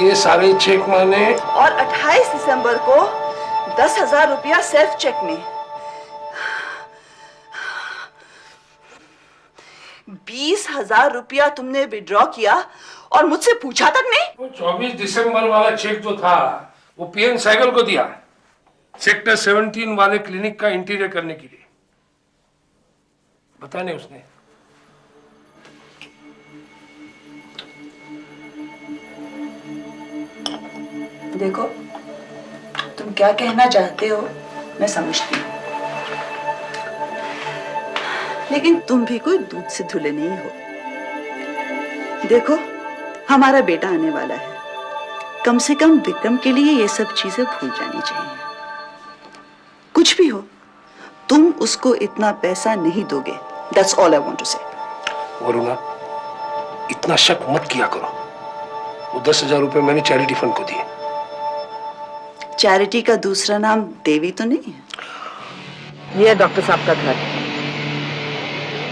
[SPEAKER 12] ये सारे चेक मैंने।
[SPEAKER 11] और 28 दिसंबर को 10,000 रुपया सेल्फ चेक में। 20,000 रुपया तुमने विड्रॉ किया और मुझसे पूछा तक नहीं।
[SPEAKER 12] 24 दिसंबर वाला चेक जो था वो पीएन साइकिल को दिया, सेक्टर 17 वाले क्लिनिक का इंटीरियर करने के लिए। पता नहीं उसने।
[SPEAKER 11] देखो, तुम क्या कहना चाहते हो मैं समझती हूँ, लेकिन तुम भी कोई दूध से धुले नहीं हो। देखो, हमारा बेटा आने वाला है, कम से कम विक्रम के लिए ये सब चीजें भूल जानी चाहिए। कुछ भी हो, तुम उसको इतना पैसा नहीं दोगे। That's all I want to say.
[SPEAKER 12] Varuna, इतना शक मत किया करो। वो 10,000 रुपए मैंने चैरिटी फंड को दिए।
[SPEAKER 11] चैरिटी का दूसरा नाम देवी तो नहीं है?
[SPEAKER 18] ये है डॉक्टर साहब का घर,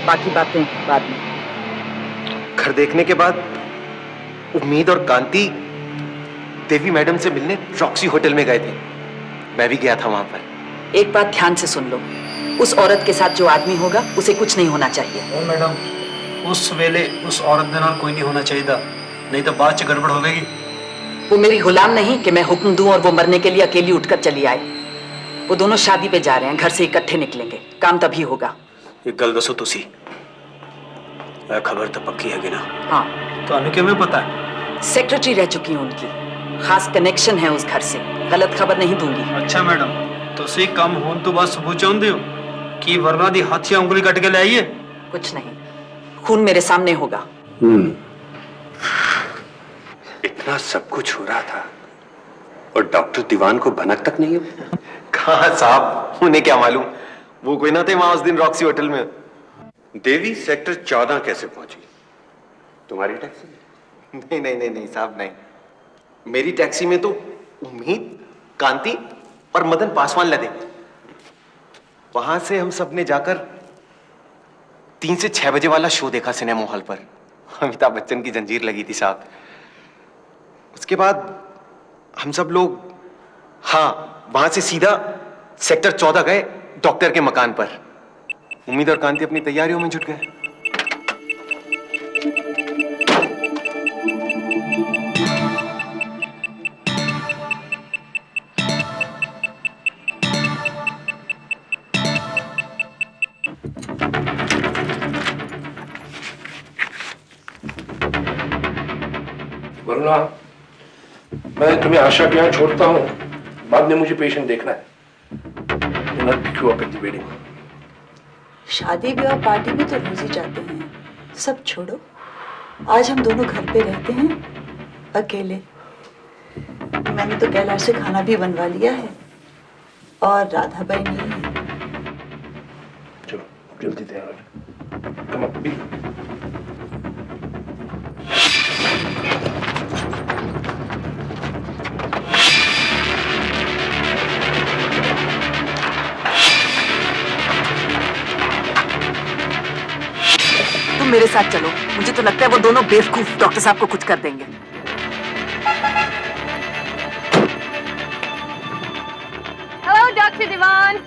[SPEAKER 18] बाकी बातें बाद में।
[SPEAKER 16] घर देखने के बाद उम्मीद और कांति देवी मैडम से मिलने रॉक्सी होटल में गए थे। मैं भी गया था वहां पर।
[SPEAKER 18] एक बात ध्यान से सुन लो, उस औरत के साथ जो आदमी होगा उसे कुछ नहीं होना चाहिए।
[SPEAKER 1] ओ मैडम, उस वेले उस औरत के नाल कोई नहीं होना चाहिए, नहीं तो बाद च गड़बड़ होगी।
[SPEAKER 18] वो मेरी गुलाम नहीं कि मैं हुक्म दूं और वो मरने के लिए अकेली उठकर चली आए। वो दोनों शादी पे जा रहे हैं, घर से इकट्ठे निकलेंगे, काम तभी होगा।
[SPEAKER 1] एक गल दसो तुसी, खबर तो पक्की है ना?
[SPEAKER 18] हाँ।
[SPEAKER 1] तो किवें पता है?
[SPEAKER 18] सेक्रेटरी रह चुकी हूँ उनकी, खास कनेक्शन है उस घर से, गलत खबर नहीं दूंगी।
[SPEAKER 1] अच्छा मैडम, तुसी कम होने तो बाद सबूत चाहते हो कि वरुणा दी हाथ से उंगली कट के ले आइए?
[SPEAKER 18] कुछ नहीं, खून मेरे सामने होगा।
[SPEAKER 15] इतना सब कुछ हो रहा था और डॉक्टर दीवान को भनक तक नहीं हुई।
[SPEAKER 16] कहाँ साहब, उन्हें क्या मालूम, वो कोई ना थे वहां उस दिन रॉक्सी होटल में।
[SPEAKER 15] देवी सेक्टर 14 कैसे पहुंची? तुम्हारी टैक्सी में?
[SPEAKER 16] नहीं नहीं नहीं नहीं साहब, नहीं। मेरी टैक्सी में तो उम्मीद, कांति और मदन पासवान लदे। वहां से हम सब ने जाकर 3 से 6 बजे वाला शो देखा सिनेमा हॉल पर। अमिताभ बच्चन की जंजीर लगी थी साहब। उसके बाद हम सब लोग, हाँ, वहां से सीधा सेक्टर 14 गए, डॉक्टर के मकान पर। उम्मीद और कांति अपनी तैयारियों में जुट गए।
[SPEAKER 12] वरुणा, मैं तुम्हें आशा के यहाँ छोड़ता हूँ, बाद में मुझे पेशेंट देखना है।
[SPEAKER 11] शादी ब्याह पार्टी में तो रोज ही जाते हैं, सब छोड़ो। आज हम दोनों घर पे रहते हैं अकेले। मैंने तो कैलाश से खाना भी बनवा लिया है और राधाबाई नहीं है।
[SPEAKER 12] चलो जल्दी तैयार हो। कम ऑन,
[SPEAKER 18] तुम मेरे साथ चलो, मुझे तो लगता है वो दोनों बेवकूफ डॉक्टर साहब को कुछ कर देंगे।
[SPEAKER 19] Hello, Dr. Divan.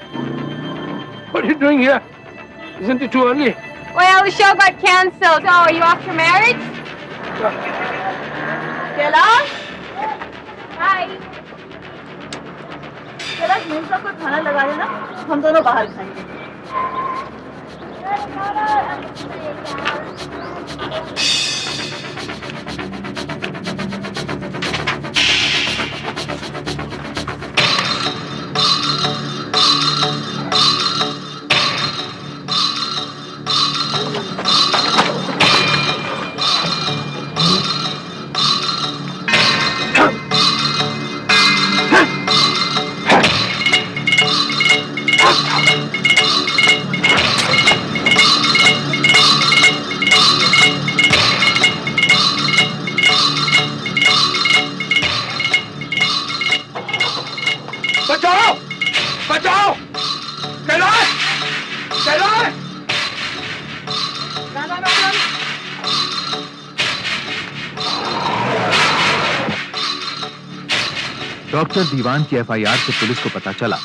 [SPEAKER 12] What are you doing here? Isn't it too early?
[SPEAKER 19] Well, the show got cancelled. So, are you off your marriage?
[SPEAKER 11] Kailash,
[SPEAKER 19] Hi.
[SPEAKER 11] Kailash, मेरे साथ कोई खाना लगा देना, हम दोनों बाहर खाएंगे।
[SPEAKER 4] डॉक्टर दीवान की एफआईआर से पुलिस को पता चला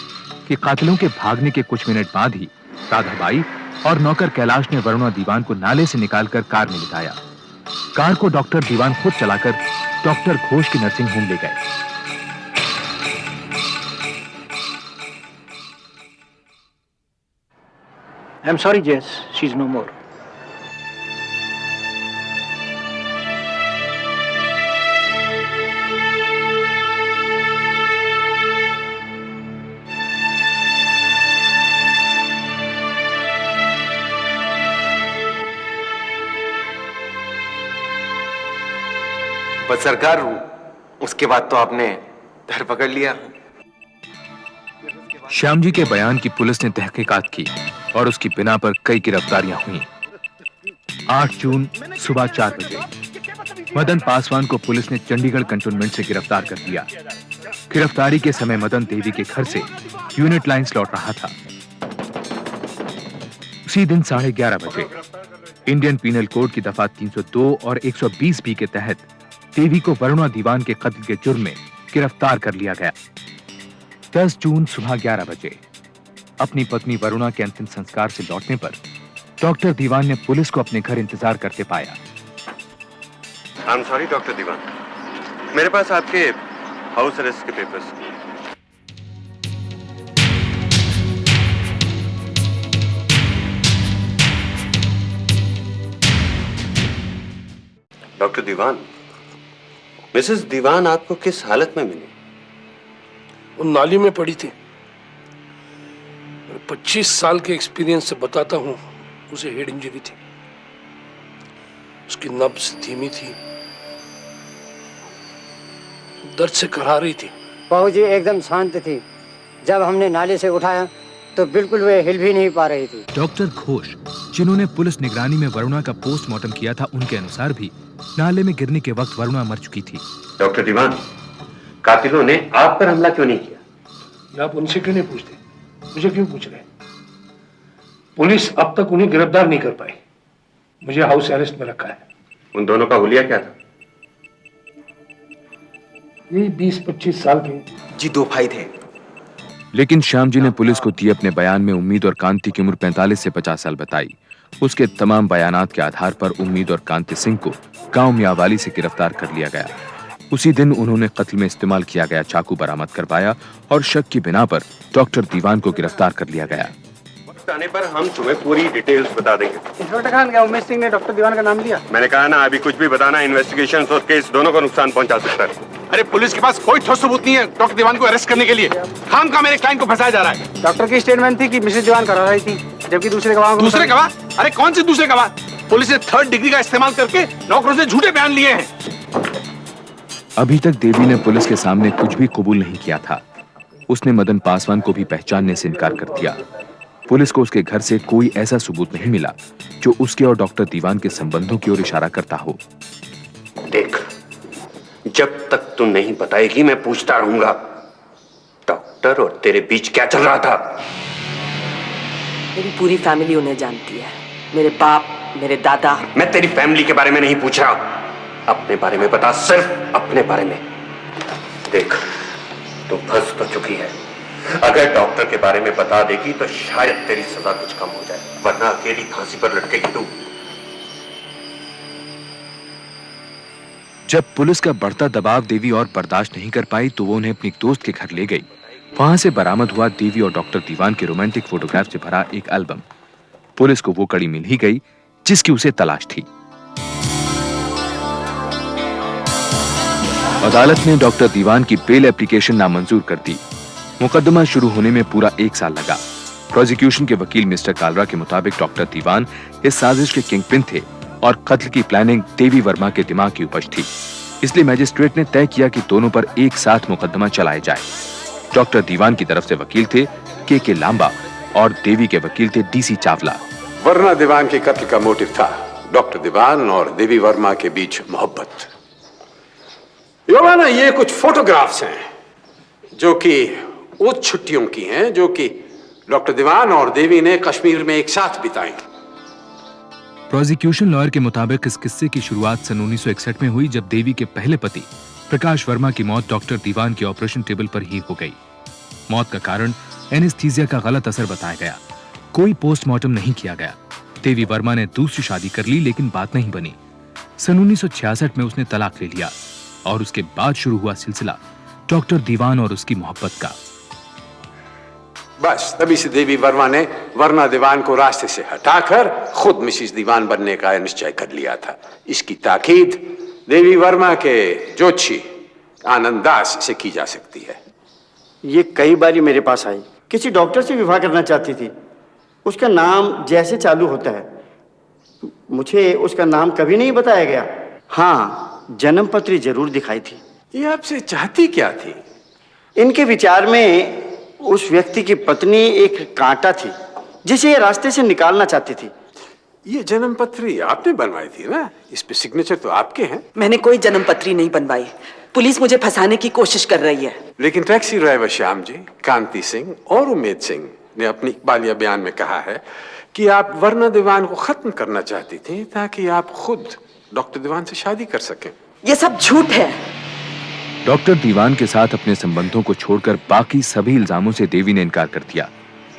[SPEAKER 4] कि कातिलों के भागने के कुछ मिनट बाद ही राधाबाई और नौकर कैलाश ने वरुणा दीवान को नाले से निकालकर कार में लिटाया। कार को डॉक्टर दीवान खुद चलाकर डॉक्टर घोष की नर्सिंग होम ले गए।
[SPEAKER 8] I'm sorry, Jess. She's no more.
[SPEAKER 16] बस सरकार, उसके बाद तो आपने धर पकड़ लिया।
[SPEAKER 4] श्याम जी के बयान की पुलिस ने तहकीकात की और उसकी बिना पर कई गिरफ्तारियां हुई। 8 जून सुबह 4 बजे मदन पासवान को पुलिस ने चंडीगढ़ कंटोनमेंट से गिरफ्तार कर लिया। गिरफ्तारी के समय मदन देवी के घर से यूनिट लाइंस लौट रहा था। उसी दिन 11:30 बजे इंडियन पीनल कोड की दफा 302 और 120 बी के तहत देवी को वरुणा दीवान के कत्ल के जुर्म में गिरफ्तार कर लिया गया। 10 जून सुबह 11 बजे अपनी पत्नी वरुणा के अंतिम संस्कार से लौटने पर डॉक्टर दीवान ने पुलिस को अपने घर इंतजार करते पाया।
[SPEAKER 15] आई एम सॉरी डॉक्टर दीवान, मेरे पास आपके हाउस अरेस्ट के पेपर्स। डॉक्टर दीवान, मिसेस दीवान आपको किस हालत में मिली?
[SPEAKER 12] वो नाली में पड़ी थी। 25 साल के एक्सपीरियंस से बताता हूं, उसे हेड इंजरी थी। उसकी नब्ज धीमी थी, दर्द से करहा रही थी।
[SPEAKER 5] बहू जी एकदम शांत थी। जब हमने नाले से उठाया तो बिल्कुल वे हिल भी नहीं पा रही थी।
[SPEAKER 4] डॉक्टर घोष, जिन्होंने पुलिस निगरानी में वरुणा का पोस्टमार्टम किया था, उनके अनुसार भी नाले में गिरने के वक्त वरुणा मर चुकी थी।
[SPEAKER 15] डॉक्टर दीवान, कातिलों ने आप पर हमला क्यों नहीं किया?
[SPEAKER 12] आप उनसे क्यों नहीं पूछते? मुझे क्यों पूछ रहे? पुलिस अब तक उन्हें गिरफ्तार नहीं कर पाई। मुझे हाउस अरेस्ट में रखा है।
[SPEAKER 15] उन दोनों का हुलिया क्या था?
[SPEAKER 12] ये 20-25 साल के
[SPEAKER 16] जी 2 भाई थे।
[SPEAKER 4] लेकिन श्याम जी ने पुलिस को दिए अपने बयान में उम्मीद और कांति की उम्र 45 से 50 साल बताई। उसके तमाम बयानात के आधार पर उम्मीद और कांति सिंह को गांव मियावाली से गिरफ्तार कर लिया गया। उसी दिन उन्होंने कत्ल में इस्तेमाल किया गया चाकू बरामद करवाया और शक की बिना पर डॉक्टर दीवान को गिरफ्तार कर लिया गया।
[SPEAKER 15] वक्त आने पर हम तुम्हें पूरी डिटेल्स बता देंगे।
[SPEAKER 5] इंस्पेक्टर खान, क्या उमेश सिंह ने डॉक्टर दीवान का नाम लिया?
[SPEAKER 15] मैंने कहा ना, अभी कुछ भी बताना इन्वेस्टिगेशन और केस दोनों को नुकसान पहुंचा सकता है।
[SPEAKER 22] अरे पुलिस के पास कोई ठोस सबूत नहीं है डॉक्टर दीवान को अरेस्ट करने के लिए। खामखा मेरे क्लाइंट को फंसाया जा रहा है।
[SPEAKER 5] डॉक्टर की स्टेटमेंट थी कि मिसेज दीवान करा रही थी, जबकि दूसरे गवाह
[SPEAKER 22] दूसरे गवाह? अरे कौन से दूसरे गवाह? पुलिस ने 3rd डिग्री का इस्तेमाल करके नौकरों से झूठे बयान लिए हैं।
[SPEAKER 4] अभी तक देवी ने पुलिस के सामने कुछ भी कबूल नहीं किया था। उसने मदन पासवान को भी पहचानने से इनकार कर दिया। पुलिस को उसके घर से कोई ऐसा सबूत नहीं मिला जो उसके और डॉक्टर दीवान के संबंधों की ओर इशारा करता हो।
[SPEAKER 15] देख, जब तक तू नहीं बताएगी मैं पूछता रहूंगा, डॉक्टर और तेरे बीच क्या चल रहा था?
[SPEAKER 18] मेरी पूरी फैमिली उन्हें जानती है। मेरे बाप, मेरे दादा।
[SPEAKER 15] मैं तेरी फैमिली के बारे में नहीं पूछ रहा, अपने बारे में बता, सिर्फ अपने बारे में। देख, तू फंस तो चुकी है। अगर डॉक्टर के बारे में बता देगी तो शायद तेरी सजा कुछ कम हो जाए, वरना अकेली फांसी पर लटकेगी तू।
[SPEAKER 4] जब पुलिस का बढ़ता दबाव देवी और बर्दाश्त नहीं कर पाई तो वो उन्हें अपनी दोस्त के घर ले गई। वहां से बरामद हुआ देवी और डॉक्टर दीवान के रोमांटिक फोटोग्राफ से भरा एक एल्बम। पुलिस को वो कड़ी मिल ही गई जिसकी उसे तलाश थी। अदालत ने डॉक्टर दीवान की बेल एप्लीकेशन नामंजूर कर दी। मुकदमा शुरू होने में पूरा 1 साल लगा। प्रोसिक्यूशन के वकील मिस्टर कालरा के मुताबिक डॉक्टर दीवान इस साजिश के किंगपिन थे और कत्ल की प्लानिंग देवी वर्मा के दिमाग की उपज थी। इसलिए मैजिस्ट्रेट ने तय किया कि दोनों पर एक साथ मुकदमा चलाया जाए। डॉक्टर दीवान की तरफ से वकील थे के लांबा और देवी के वकील थे DC चावला।
[SPEAKER 23] वरुणा दीवान के कत्ल का मोटिव था डॉक्टर दीवान और देवी वर्मा के बीच मोहब्बत। योवाना, ये कुछ फोटोग्राफ्स हैं जो कि उन छुट्टियों की हैं जो कि डॉक्टर दीवान और देवी ने कश्मीर में एक साथ बिताई।
[SPEAKER 4] प्रोसिक्यूशन लॉयर के मुताबिक इस किस्से की शुरुआत सन 1961 में हुई, जब देवी के पहले पति प्रकाश वर्मा की मौत डॉक्टर दीवान के ऑपरेशन टेबल पर ही हो गई। मौत का कारण एनेस्थीसिया का गलत असर बताया गया। कोई पोस्टमार्टम नहीं किया गया। देवी वर्मा ने दूसरी शादी कर ली, लेकिन बात नहीं बनी। सन 1966 में उसने तलाक ले लिया और उसके बाद शुरू हुआ सिलसिला डॉक्टर दीवान और उसकी मोहब्बत का।
[SPEAKER 23] बस तभी से देवी वर्मा ने वर्ना दीवान को रास्ते से हटाकर खुद मिसिस दीवान बनने का निश्चय कर लिया था। इसकी ताकीद देवी वर्मा के जोशी आनंद दास से की जा सकती है।
[SPEAKER 3] ये कई बारी मेरे पास आई, किसी डॉक्टर से विवाह करना चाहती थी। उसका नाम जैसे चालू होता है, मुझे उसका नाम कभी नहीं बताया गया। हाँ, जन्म पत्री जरूर दिखाई थी।
[SPEAKER 23] ये आपसे चाहती क्या थी?
[SPEAKER 3] इनके विचार में उस व्यक्ति की पत्नी एक कांटा थी जिसे ये रास्ते से निकालना चाहती थी।
[SPEAKER 23] ये जन्म पत्री आपने बनवाई थी ना? इस पे सिग्नेचर तो आपके हैं।
[SPEAKER 18] मैंने कोई जन्म पत्री नहीं बनवाई। पुलिस मुझे फंसाने की कोशिश कर रही है।
[SPEAKER 23] लेकिन टैक्सी ड्राइवर श्याम जी, कांति सिंह और उमेद सिंह ने अपनी इकबालिया बयान में कहा है कि आप वर्ना दीवान को खत्म करना चाहती थी ताकि आप खुद डॉक्टर दीवान से शादी कर सकें।
[SPEAKER 18] ये सब झूठ है।
[SPEAKER 4] डॉक्टर दीवान के साथ अपने संबंधों को छोड़कर बाकी सभी इल्जामों से देवी ने इनकार कर दिया।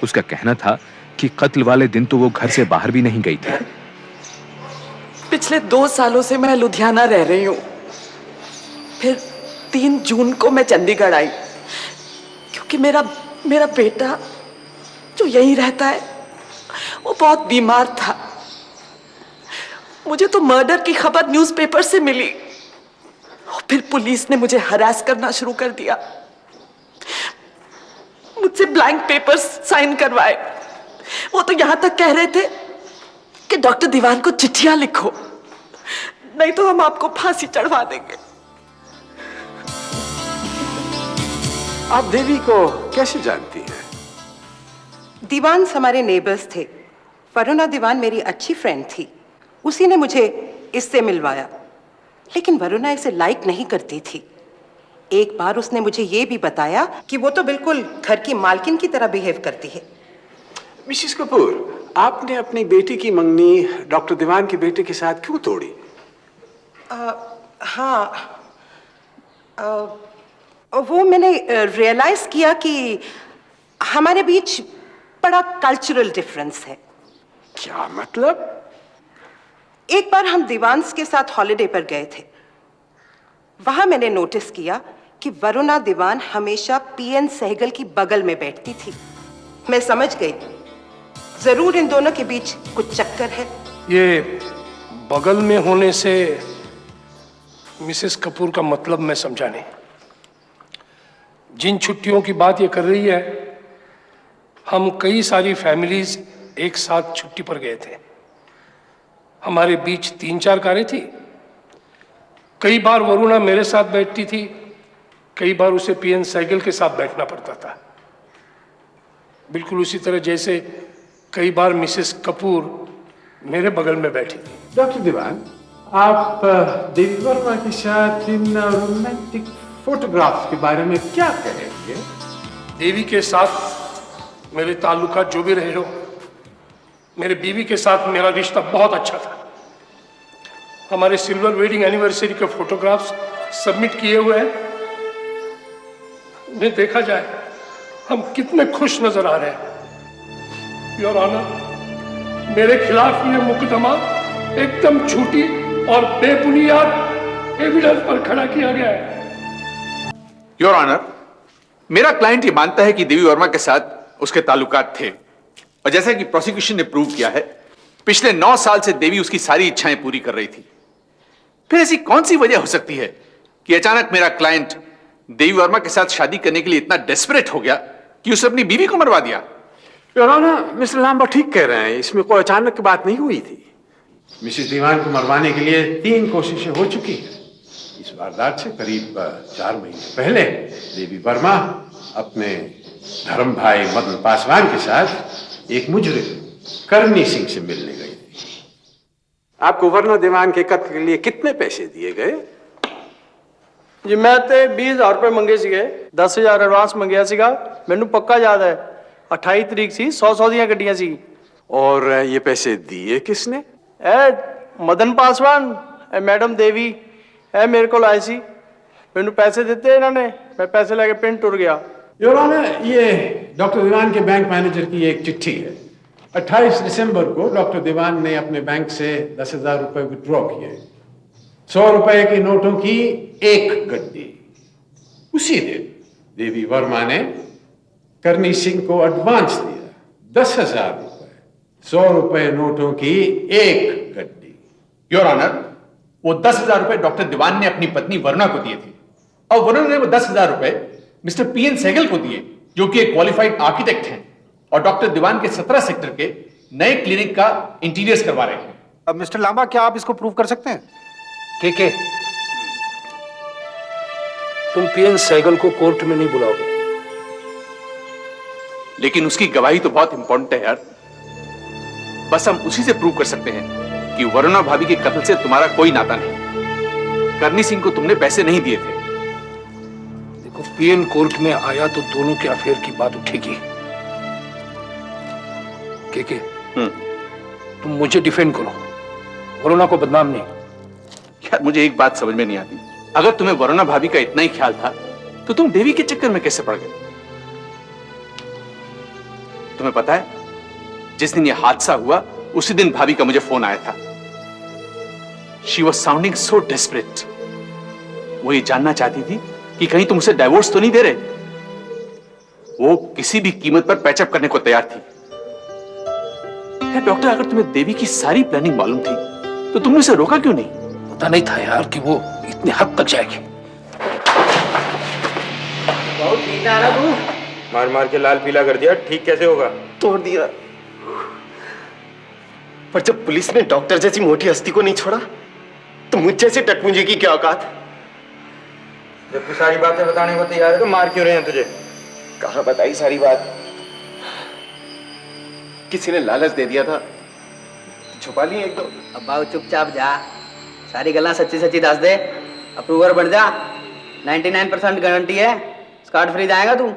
[SPEAKER 4] उसका कहना था कि कत्ल वाले दिन तो वो घर से बाहर भी नहीं गई थी।
[SPEAKER 18] पिछले 2 सालों से मैं लुधियाना रह रही हूँ। फिर 3 जून को मैं चंडीगढ़ आई क्योंकि मेरा बेटा जो यहीं रहता है वो बहुत बीमार था। मुझे तो मर्डर की खबर न्यूज़पेपर से मिली और फिर पुलिस ने मुझे हरास करना शुरू कर दिया। मुझसे ब्लैंक पेपर्स साइन करवाए। वो तो यहां तक कह रहे थे कि डॉक्टर दीवान को चिट्ठियां लिखो, नहीं तो हम आपको फांसी चढ़वा देंगे।
[SPEAKER 23] आप देवी को कैसे जानती हैं?
[SPEAKER 9] दीवान हमारे नेबर्स थे। वरुणा दीवान मेरी अच्छी फ्रेंड थी। उसी ने मुझे इससे मिलवाया, लेकिन वरुणा इसे लाइक नहीं करती थी। एक बार उसने मुझे ये भी बताया कि वो तो बिल्कुल घर की मालकिन की तरह बिहेव करती है।
[SPEAKER 23] मिसेस कपूर, आपने अपनी बेटी की मंगनी डॉक्टर दीवान के बेटे के साथ क्यों तोड़ी?
[SPEAKER 9] हाँ, वो मैंने रियलाइज किया कि हमारे बीच बड़ा कल्चरल डिफरेंस है।
[SPEAKER 23] क्या मतलब?
[SPEAKER 9] एक बार हम दीवान्स के साथ हॉलिडे पर गए थे। वहां मैंने नोटिस किया कि वरुणा दीवान हमेशा पीएन सहगल की बगल में बैठती थी। मैं समझ गई, जरूर इन दोनों के बीच कुछ चक्कर है।
[SPEAKER 12] ये बगल में होने से मिसेस कपूर का मतलब मैं समझा नहीं। जिन छुट्टियों की बात ये कर रही है, हम कई सारी फैमिलीज एक साथ छुट्टी पर गए थे। हमारे बीच 3-4 कारें थी। कई बार वरुणा मेरे साथ बैठती थी, कई बार उसे पीएन सहगल के साथ बैठना पड़ता था। बिल्कुल उसी तरह जैसे कई बार मिसेस कपूर मेरे बगल में बैठी थी।
[SPEAKER 23] डॉक्टर दीवान, आप देवी वर्मा के साथ इन रोमांटिक फोटोग्राफ्स के बारे में क्या कहेंगे?
[SPEAKER 12] देवी के साथ मेरे ताल्लुकात जो भी रहे हो, मेरे बीवी के साथ मेरा रिश्ता बहुत अच्छा था। हमारे सिल्वर वेडिंग एनिवर्सरी के फोटोग्राफ्स सबमिट किए हुए हैं। उन्हें देखा जाए, हम कितने खुश नजर आ रहे हैं। योर ऑनर, मेरे खिलाफ ये मुकदमा एकदम झूठी और बेबुनियाद एविडेंस पर खड़ा किया गया है।
[SPEAKER 22] योर ऑनर, मेरा क्लाइंट ये मानता है कि देवी वर्मा के साथ उसके ताल्लुकात थे, और जैसा कि प्रोसिक्यूशन ने प्रूव किया है, पिछले 9 साल से देवी उसकी सारी इच्छाएं पूरी कर रही थी। फिर ऐसी कौन सी वजह हो सकती है कि अचानक मेरा क्लाइंट देवी वर्मा के साथ शादी करने के लिए इतना डेस्परेट हो गया कि उसने अपनी बीवी को मरवा दिया?
[SPEAKER 23] योर ऑनर, मिस्टर लांबा ठीक कह रहे हैं। इसमें कोई अचानक की बात नहीं हुई थी। मिसेस दीवान को मरवाने के लिए 3 कोशिशें हो चुकी हैं। इस वारदात से करीब 4 महीने पहले देवी वर्मा अपने धर्म भाई मदन पासवान के साथ एक मुजरिम करनी सिंह से मिलने गई थी। आपको वर्ना दीवान के कत्ल के लिए कितने पैसे दिए गए?
[SPEAKER 10] जी मैं ते 20,000 रुपए मंगे सीगे। 10,000 एडवांस मंगया सीगा। मैनू पक्का याद है 28 तरीक सी 100 दियां गड्डियां सी।
[SPEAKER 23] और ये पैसे दिए किसने?
[SPEAKER 10] मदन पासवान, मैडम देवी मेरे को आए सी। मैनू पैसे दिते इन्होंने, मैं पैसे लेके पिंड टुर गया।
[SPEAKER 23] योर ऑनर, ये डॉक्टर दीवान के बैंक मैनेजर की एक चिट्ठी है। 28 दिसंबर को डॉक्टर दीवान ने अपने बैंक से 10,000 रुपए विड्रॉ किए। 100 रुपए के नोटों की एक गड्डी। उसी दिन देवी वर्मा ने करनी सिंह को एडवांस दिया 10,000 रुपए। 100 रुपए नोटों की एक गड्डी।
[SPEAKER 22] योर ऑनर, वो 10,000 रुपए डॉक्टर दीवान ने अपनी पत्नी वरुणा को दिए थे और वरुणा ने वो 10,000 रुपए मिस्टर पीएन सहगल को दिए, जो कि एक क्वालिफाइड आर्किटेक्ट हैं और डॉक्टर दीवान के 17 सेक्टर के नए क्लिनिक का इंटीरियर्स करवा रहे हैं।
[SPEAKER 8] अब मिस्टर लांबा, क्या आप इसको प्रूव कर सकते हैं?
[SPEAKER 12] के तुम पीएन सहगल को कोर्ट में नहीं बुलाओगे,
[SPEAKER 22] लेकिन उसकी गवाही तो बहुत इंपॉर्टेंट है यार। बस हम उसी से प्रूव कर सकते हैं कि वरुणा भाभी के कत्ल से तुम्हारा कोई नाता नहीं। करनी सिंह को तुमने पैसे नहीं दिए थे।
[SPEAKER 12] देखो, पीएन कोर्ट में आया तो दोनों के अफेयर की बात उठेगी। के तुम मुझे डिफेंड करो, वरुणा को बदनाम नहीं।
[SPEAKER 22] यार, मुझे एक बात समझ में नहीं आती, अगर तुम्हें वरुणा भाभी का इतना ही ख्याल था तो तुम देवी के चक्कर में कैसे पड़ गए? तुम्हें पता है, जिस दिन यह हादसा हुआ उसी दिन भाभी का मुझे फोन आया था। She was sounding so desperate. वो ये जानना चाहती थी कि कहीं तुम उसे डाइवोर्स तो नहीं दे रहे। वो किसी भी कीमत पर पैचअप करने को तैयार थी। डॉक्टर, अगर तुम्हें देवी की सारी प्लानिंग मालूम थी तो तुमने उसे रोका क्यों नहीं?
[SPEAKER 12] पता नहीं था यार कि वो इतने हद तक जाएगी।
[SPEAKER 16] बहुत पीना रहा तू। मार मार के लाल पीला कर दिया, ठीक कैसे होगा? तोड़ दिया। पर जब पुलिस ने डॉक्टर जैसी मोटी हस्ती को नहीं छोड़ा तो मुझ जैसे टकमुंजे की क्या औकात? जब तू सारी बातें बताने को तैयार है तो मार क्यों रहे हैं तुझे? कहाँ बताई सारी बात? किसी ने लालच दे दिया था, छुपा ली एक दो।
[SPEAKER 5] अब बाबू चुपचाप जा, सारी गल्ला सच्ची सच्ची दस दे, अप्रूवर बन जा। 99% गारंटी है, स्कॉट फ्री जाएगा तू।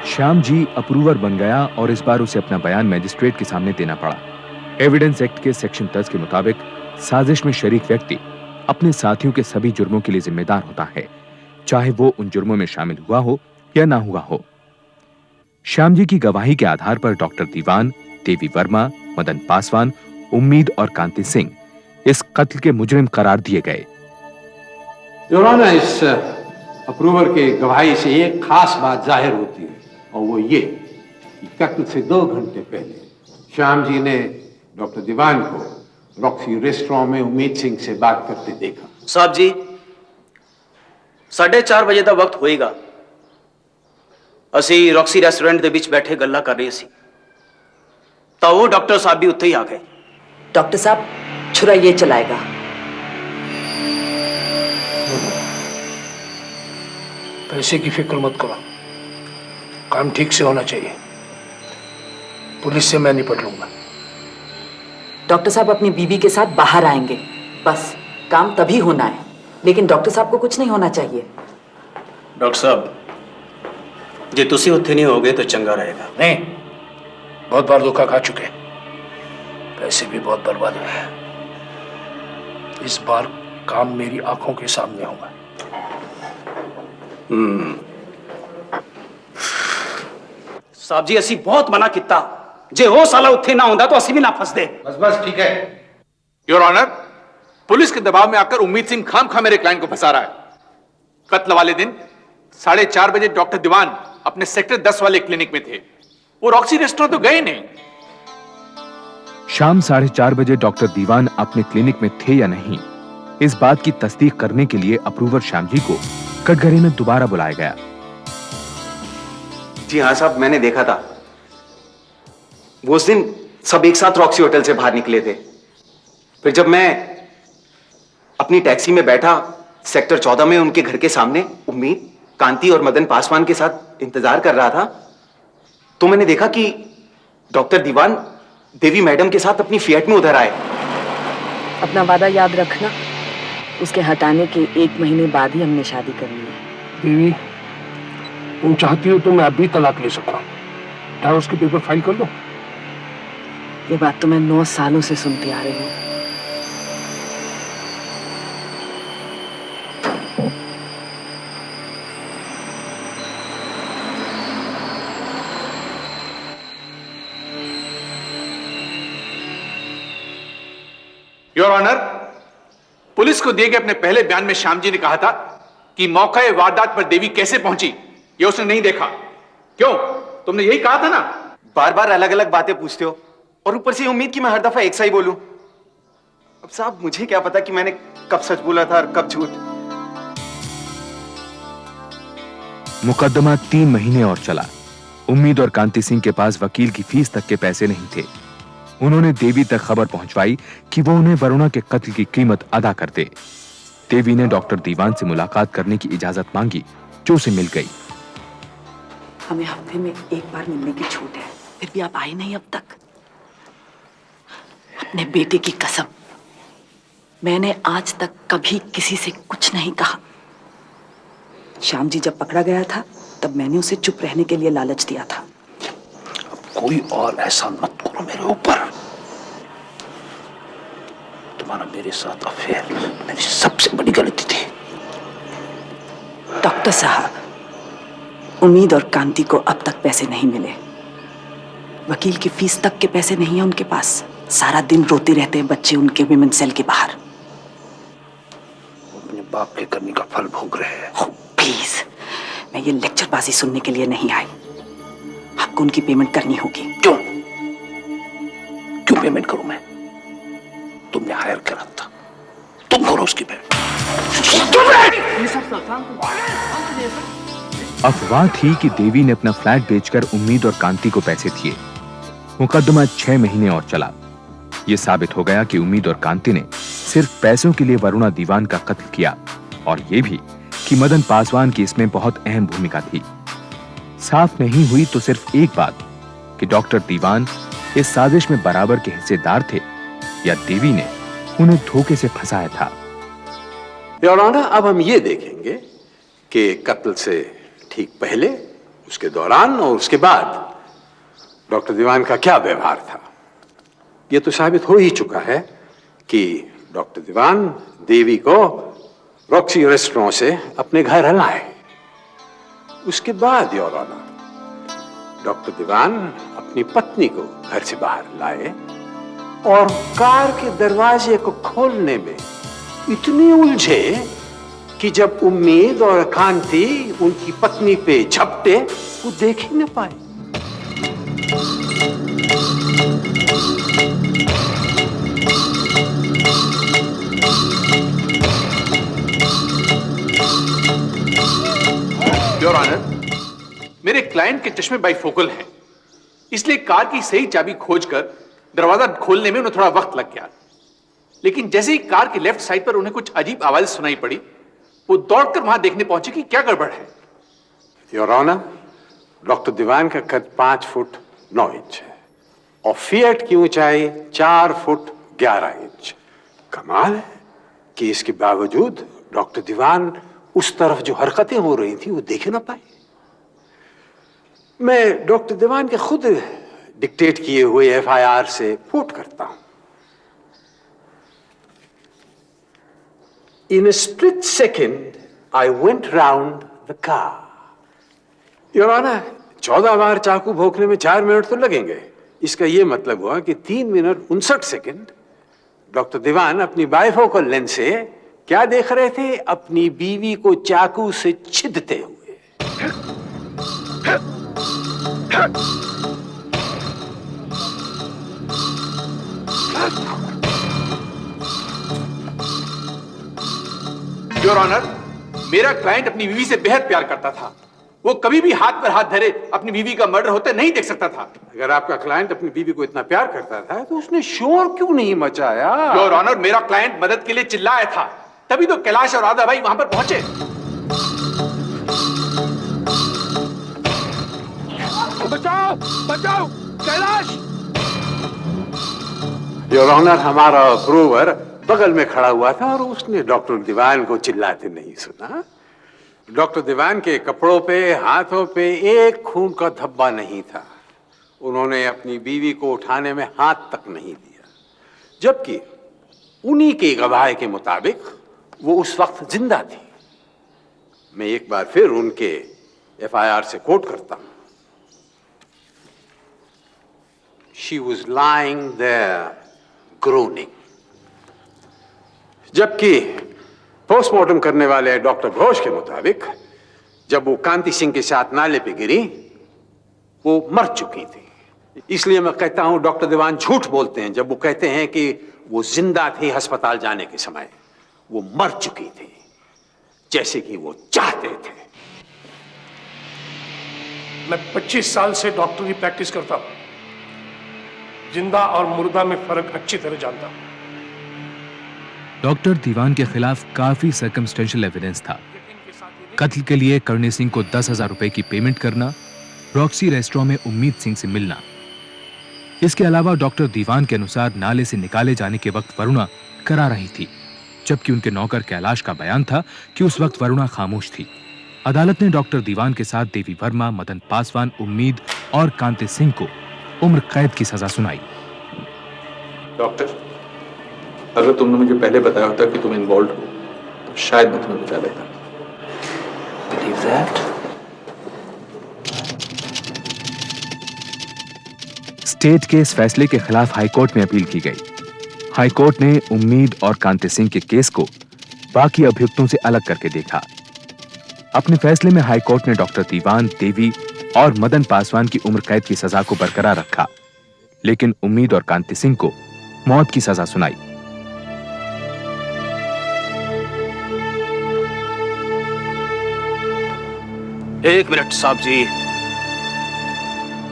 [SPEAKER 4] श्याम जी अप्रूवर बन गया और इस बार उसे अपना बयान मैजिस्ट्रेट के सामने देना पड़ा। एविडेंस एक्ट के सेक्शन 10 के मुताबिक साजिश में शरीक व्यक्ति अपने साथियों के सभी जुर्मों के लिए जिम्मेदार होता है, चाहे वो उन जुर्मों में शामिल हुआ हो या ना हुआ हो। श्याम जी की गवाही के आधार पर डॉक्टर दीवान, देवी वर्मा, मदन पासवान, उम्मीद और कांति सिंह इस कत्ल के मुजरिम करार दिए गए।
[SPEAKER 23] योर ऑनर, इस अप्रूवर के गवाही से एक खास बात जाहिर होती है और वो ये कि कत्ल से 2 घंटे पहले श्याम जी ने डॉक्टर दीवान को रॉक्सी रेस्टोरेंट में उम्मीद सिंह से बात करते देखा।
[SPEAKER 20] साहब जी, 4:30 ਵਜੇ ਦਾ ਵਕਤ ਹੋਏਗਾ। ਅਸੀਂ ਰੌਕਸੀ ਰੈਸਟੋਰੈਂਟ ਦੇ ਵਿੱਚ ਬੈਠੇ ਗੱਲਾਂ ਕਰ ਰਹੇ ਸੀ ਤਾਂ ਉਹ ਡਾਕਟਰ ਸਾਹਿਬ ਵੀ ਉੱਥੇ ਹੀ ਆ ਗਏ।
[SPEAKER 18] डॉक्टर साहब, छुरा ये चलाएगा।
[SPEAKER 12] पैसे की फिक्र मत करो, काम ठीक से होना चाहिए। पुलिस से मैं निपट लूंगा।
[SPEAKER 18] डॉक्टर साहब अपनी बीवी के साथ बाहर आएंगे, बस काम तभी होना है, लेकिन डॉक्टर साहब को कुछ नहीं होना चाहिए।
[SPEAKER 20] डॉक्टर साहब, जे तुसी उत्थे नहीं होगे तो चंगा रहेगा।
[SPEAKER 12] नहीं, बहुत बार धोखा खा चुके, पैसे भी बहुत बर्बाद हुए। इस बार काम मेरी आंखों के सामने होगा।
[SPEAKER 20] साहब जी, असी बहुत मना किया, जे हो साला उत्थे ना होंदा तो असी भी ना फसदे।
[SPEAKER 22] बस बस ठीक है। योर ऑनर, पुलिस के दबाव में आकर उम्मीद सिंह खामखा मेरे क्लाइंट को फंसा रहा है। कत्ल वाले दिन 4:30 बजे डॉक्टर दीवान अपने सेक्टर 10 वाले क्लिनिक में थे। वो रॉक्सी रेस्टोरेंट तो गए नहीं।
[SPEAKER 4] शाम 4:30 बजे डॉक्टर दीवान अपने क्लिनिक में थे या नहीं, इस बात की तस्दीक करने के लिए अप्रूवर श्याम जी को कटघरे में दोबारा बुलाया गया।
[SPEAKER 16] जी हाँ साहब, मैंने देखा था। वो उस दिन सब एक साथ रॉक्सी होटल से बाहर निकले थे। फिर जब मैं अपनी टैक्सी में बैठा सेक्टर 14 में उनके घर के सामने उम्मीद, कांति और मदन पासवान के साथ इंतजार कर रहा था तो मैंने देखा कि डॉक्टर दीवान देवी मैडम के साथ अपनी फिएट में उधर आए।
[SPEAKER 18] अपना वादा याद रखना, उसके हटाने के 1 महीने बाद ही हमने शादी करनी है।
[SPEAKER 12] देवी, तुम चाहती हो तो मैं अभी तलाक ले सकता हूँ। डाइवोर्स के पेपर फाइल कर दो।
[SPEAKER 18] ये बात तो मैं 9 सालों से सुनती आ रही हूँ,
[SPEAKER 22] योर ऑनर, पुलिस को दिए गए अपने पहले बयान में श्याम जी ने कहा था कि मौके वारदात पर देवी कैसे पहुंची ये उसने नहीं देखा। क्यों? तुमने यही कहा था ना?
[SPEAKER 16] बार बार अलग अलग बातें पूछते हो और ऊपर से उम्मीद कि मैं हर दफा एक सा ही बोलूं। अब साहब मुझे क्या पता कि मैंने कब सच बोला था और कब झूठ।
[SPEAKER 4] मुकदमा 3 महीने और चला। उम्मीद और कांति सिंह के पास वकील की फीस तक के पैसे नहीं थे। उन्होंने देवी तक खबर पहुंचवाई कि वो उन्हें वरुणा के कत्ल की कीमत अदा कर दे। देवी ने डॉक्टर दीवान से मुलाकात करने की इजाजत मांगी, जो उसे मिल गई।
[SPEAKER 11] हमें हफ्ते में एक बार मिलने की छूट है, फिर भी आप आए नहीं अब तक। अपने बेटे की कसम, मैंने आज तक कभी किसी से कुछ नहीं कहा। श्याम जी जब पकड़ा गया था तब मैंने उसे चुप रहने के लिए लालच दिया था।
[SPEAKER 12] कोई और ऐसा मत करो मेरे ऊपर। तुम्हारा मेरे साथ अफेयर मेरी सबसे बड़ी गलती थी।
[SPEAKER 11] डॉक्टर साहब, उम्मीद और कांति को अब तक पैसे नहीं मिले। वकील की फीस तक के पैसे नहीं है उनके पास। सारा दिन रोते रहते हैं बच्चे उनके विमेन सेल के बाहर।
[SPEAKER 12] अपने बाप के करने का फल भोग रहे हैं।
[SPEAKER 11] प्लीज, मैं ये लेक्चरबाजी सुनने के लिए नहीं आई। आपको उनकी पेमेंट करनी होगी।
[SPEAKER 12] क्यों? क्यों पेमेंट करूं मैं? तुमने हायर करा था, तुम करो उसकी पेमेंट।
[SPEAKER 4] अफवाह थी कि देवी ने अपना फ्लैट बेचकर उम्मीद और कांति को पैसे दिए। मुकदमा 6 महीने और चला। यह साबित हो गया कि उम्मीद और कांति ने सिर्फ पैसों के लिए वरुणा दीवान का कत्ल किया, और यह भी कि मदन पासवान की इसमें बहुत अहम भूमिका थी। साफ नहीं हुई तो सिर्फ एक बात कि डॉक्टर दीवान इस साजिश में बराबर के हिस्सेदार थे या देवी ने उन्हें धोखे से फंसाया था।
[SPEAKER 23] योर ऑनर, अब हम ये देखेंगे कि कत्ल से ठीक पहले, उसके दौरान और उसके बाद डॉक्टर दीवान का क्या व्यवहार था। यह तो साबित हो ही चुका है कि डॉक्टर दीवान देवी को रॉक्सी रेस्टोरेंट से अपने घर लाए। उसके बाद योर ऑनर, डॉक्टर दीवान अपनी पत्नी को घर से बाहर लाए और कार के दरवाजे को खोलने में इतने उलझे कि जब उम्मीद और कांति उनकी पत्नी पे झपटे वो देख ही न पाए।
[SPEAKER 22] योर ऑनर, मेरे क्लाइंट के चश्मे बाइफोकल हैं, इसलिए कार की सही चाबी खोजकर दरवाजा खोलने में उन्हें थोड़ा वक्त लग गया। लेकिन जैसे ही कार की लेफ्ट साइड पर उन्हें कुछ अजीब आवाज सुनाई पड़ी, वो दौड़कर वहां देखने पहुंचे कि क्या गड़बड़ है।
[SPEAKER 23] योर ऑनर, डॉक्टर दीवान का कद 5 फुट 9 इंच है और फिएट की ऊंचाई 4 फुट 11 इंच। कमाल है कि इसके बावजूद डॉक्टर दीवान उस तरफ जो हरकतें हो रही थी वो देख ना पाए। मैं डॉक्टर दीवान के खुद डिक्टेट किए हुए एफआईआर से कोट करता हूं। In a split second, I went round the car. Your Honor, 14 बार चाकू भोंकने में 4 मिनट तो लगेंगे। इसका यह मतलब हुआ कि 3 मिनट 59 सेकंड डॉक्टर दीवान अपनी बाइफोकल लेंस से क्या देख रहे थे? अपनी बीवी को चाकू से छिदते हुए।
[SPEAKER 22] योर ऑनर, मेरा क्लाइंट अपनी बीवी से बेहद प्यार करता था। वो कभी भी हाथ पर हाथ धरे अपनी बीवी का मर्डर होते नहीं देख सकता था।
[SPEAKER 23] अगर आपका क्लाइंट अपनी बीवी को इतना प्यार करता था तो उसने शोर क्यों नहीं मचाया?
[SPEAKER 22] योर ऑनर, मेरा क्लाइंट मदद के लिए चिल्लाया था, तभी तो कैलाश और राधा भाई वहां पर पहुंचे।
[SPEAKER 12] बचाओ बचाओ कैलाश!
[SPEAKER 23] योर ऑनर, हमारा अप्रूवर बगल में खड़ा हुआ था और उसने डॉक्टर दीवान को चिल्लाते नहीं सुना। डॉक्टर दीवान के कपड़ों पे, हाथों पे एक खून का धब्बा नहीं था। उन्होंने अपनी बीवी को उठाने में हाथ तक नहीं दिया, जबकि उन्हीं के गवाह के मुताबिक वो उस वक्त जिंदा थी। मैं एक बार फिर उनके एफआईआर से कोट करता हूं। She was lying there groaning. जबकि पोस्टमार्टम करने वाले डॉक्टर घोष के मुताबिक जब वो कांति सिंह के साथ नाले पे गिरी वो मर चुकी थी। इसलिए मैं कहता हूं डॉक्टर दीवान झूठ बोलते हैं जब वो कहते हैं कि वो जिंदा थी अस्पताल जाने के समय। वो मर चुकी थी जैसे कि वो चाहते थे।
[SPEAKER 12] मैं 25 साल से डॉक्टरी प्रैक्टिस करता हूं, जिंदा और मुर्दा में फर्क अच्छी तरह जानता हूं।
[SPEAKER 4] डॉक्टर दीवान के खिलाफ काफी सर्कमस्टेंशियल एविडेंस था। कत्ल के लिए करणी सिंह को 10,000 रुपए की पेमेंट करना, रॉक्सी रेस्टोरेंट में उम्मीद सिंह से मिलना। इसके अलावा डॉक्टर दीवान के अनुसार नाले से निकाले जाने के वक्त वरुणा करा रही थी, जबकि उनके नौकर कैलाश का बयान था कि उस वक्त वरुणा खामोश थी। अदालत ने डॉक्टर दीवान के साथ देवी वर्मा, मदन पासवान, उम्मीद और कांति सिंह को उम्र कैद की सजा सुनाई।
[SPEAKER 22] डॉक्टर, अगर तुमने मुझे पहले बताया होता कि तुम इन्वॉल्व हो तो शायद मैं तुम्हें बचा लेता।
[SPEAKER 20] Believe that?
[SPEAKER 4] स्टेट के इस फैसले के खिलाफ हाईकोर्ट में अपील की गई। हाईकोर्ट ने उम्मीद और कांति सिंह के केस को बाकी अभियुक्तों से अलग करके देखा। अपने फैसले में हाईकोर्ट ने डॉक्टर दीवान, देवी और मदन पासवान की उम्र कैद की सजा को बरकरार रखा, लेकिन उम्मीद और कांति सिंह को मौत की सजा सुनाई।
[SPEAKER 20] एक मिनट साहब जी,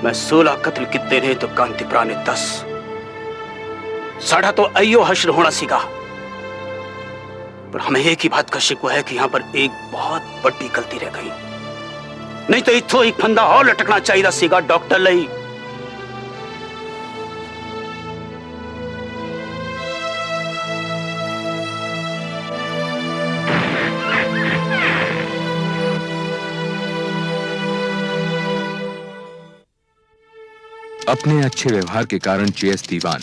[SPEAKER 20] मैं 16 कत्ल कितने रहे तो कांतिप्रा ने 10। साढ़ा तो अयो हश्र होना सीखा। पर हमें एक ही बात का शिकवा है कि यहां पर एक बहुत बड़ी गलती रह गई, नहीं तो इथो एक फंदा और लटकना चाहिए सीगा डॉक्टर लई।
[SPEAKER 4] अपने अच्छे व्यवहार के कारण जेएस दीवान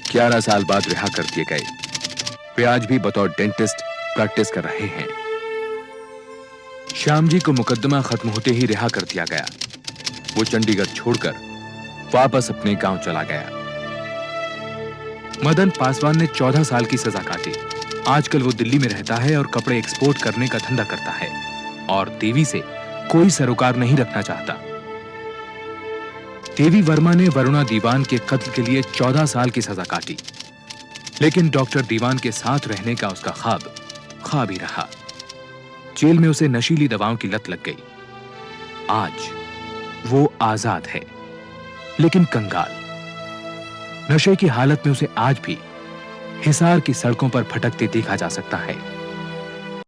[SPEAKER 4] 11 साल बाद रिहा कर दिए गए। वे आज भी बतौर डेंटिस्ट प्रैक्टिस कर रहे हैं। श्याम जी को मुकदमा खत्म होते ही रिहा कर दिया गया। वो चंडीगढ़ छोड़कर वापस अपने गांव चला गया। मदन पासवान ने 14 साल की सजा काटी। आजकल वो दिल्ली में रहता है और कपड़े एक्सपोर्ट करने का धंधा करता है और देवी से कोई सरोकार नहीं रखना चाहता। देवी वर्मा ने वरुणा दीवान के कत्ल के लिए 14 साल की सजा काटी, लेकिन डॉक्टर दीवान के साथ रहने का उसका ख्वाब ही रहा। जेल में उसे नशीली दवाओं की लत लग गई। आज वो आजाद है, लेकिन कंगाल। नशे की हालत में उसे आज भी हिसार की सड़कों पर भटकते देखा जा सकता है।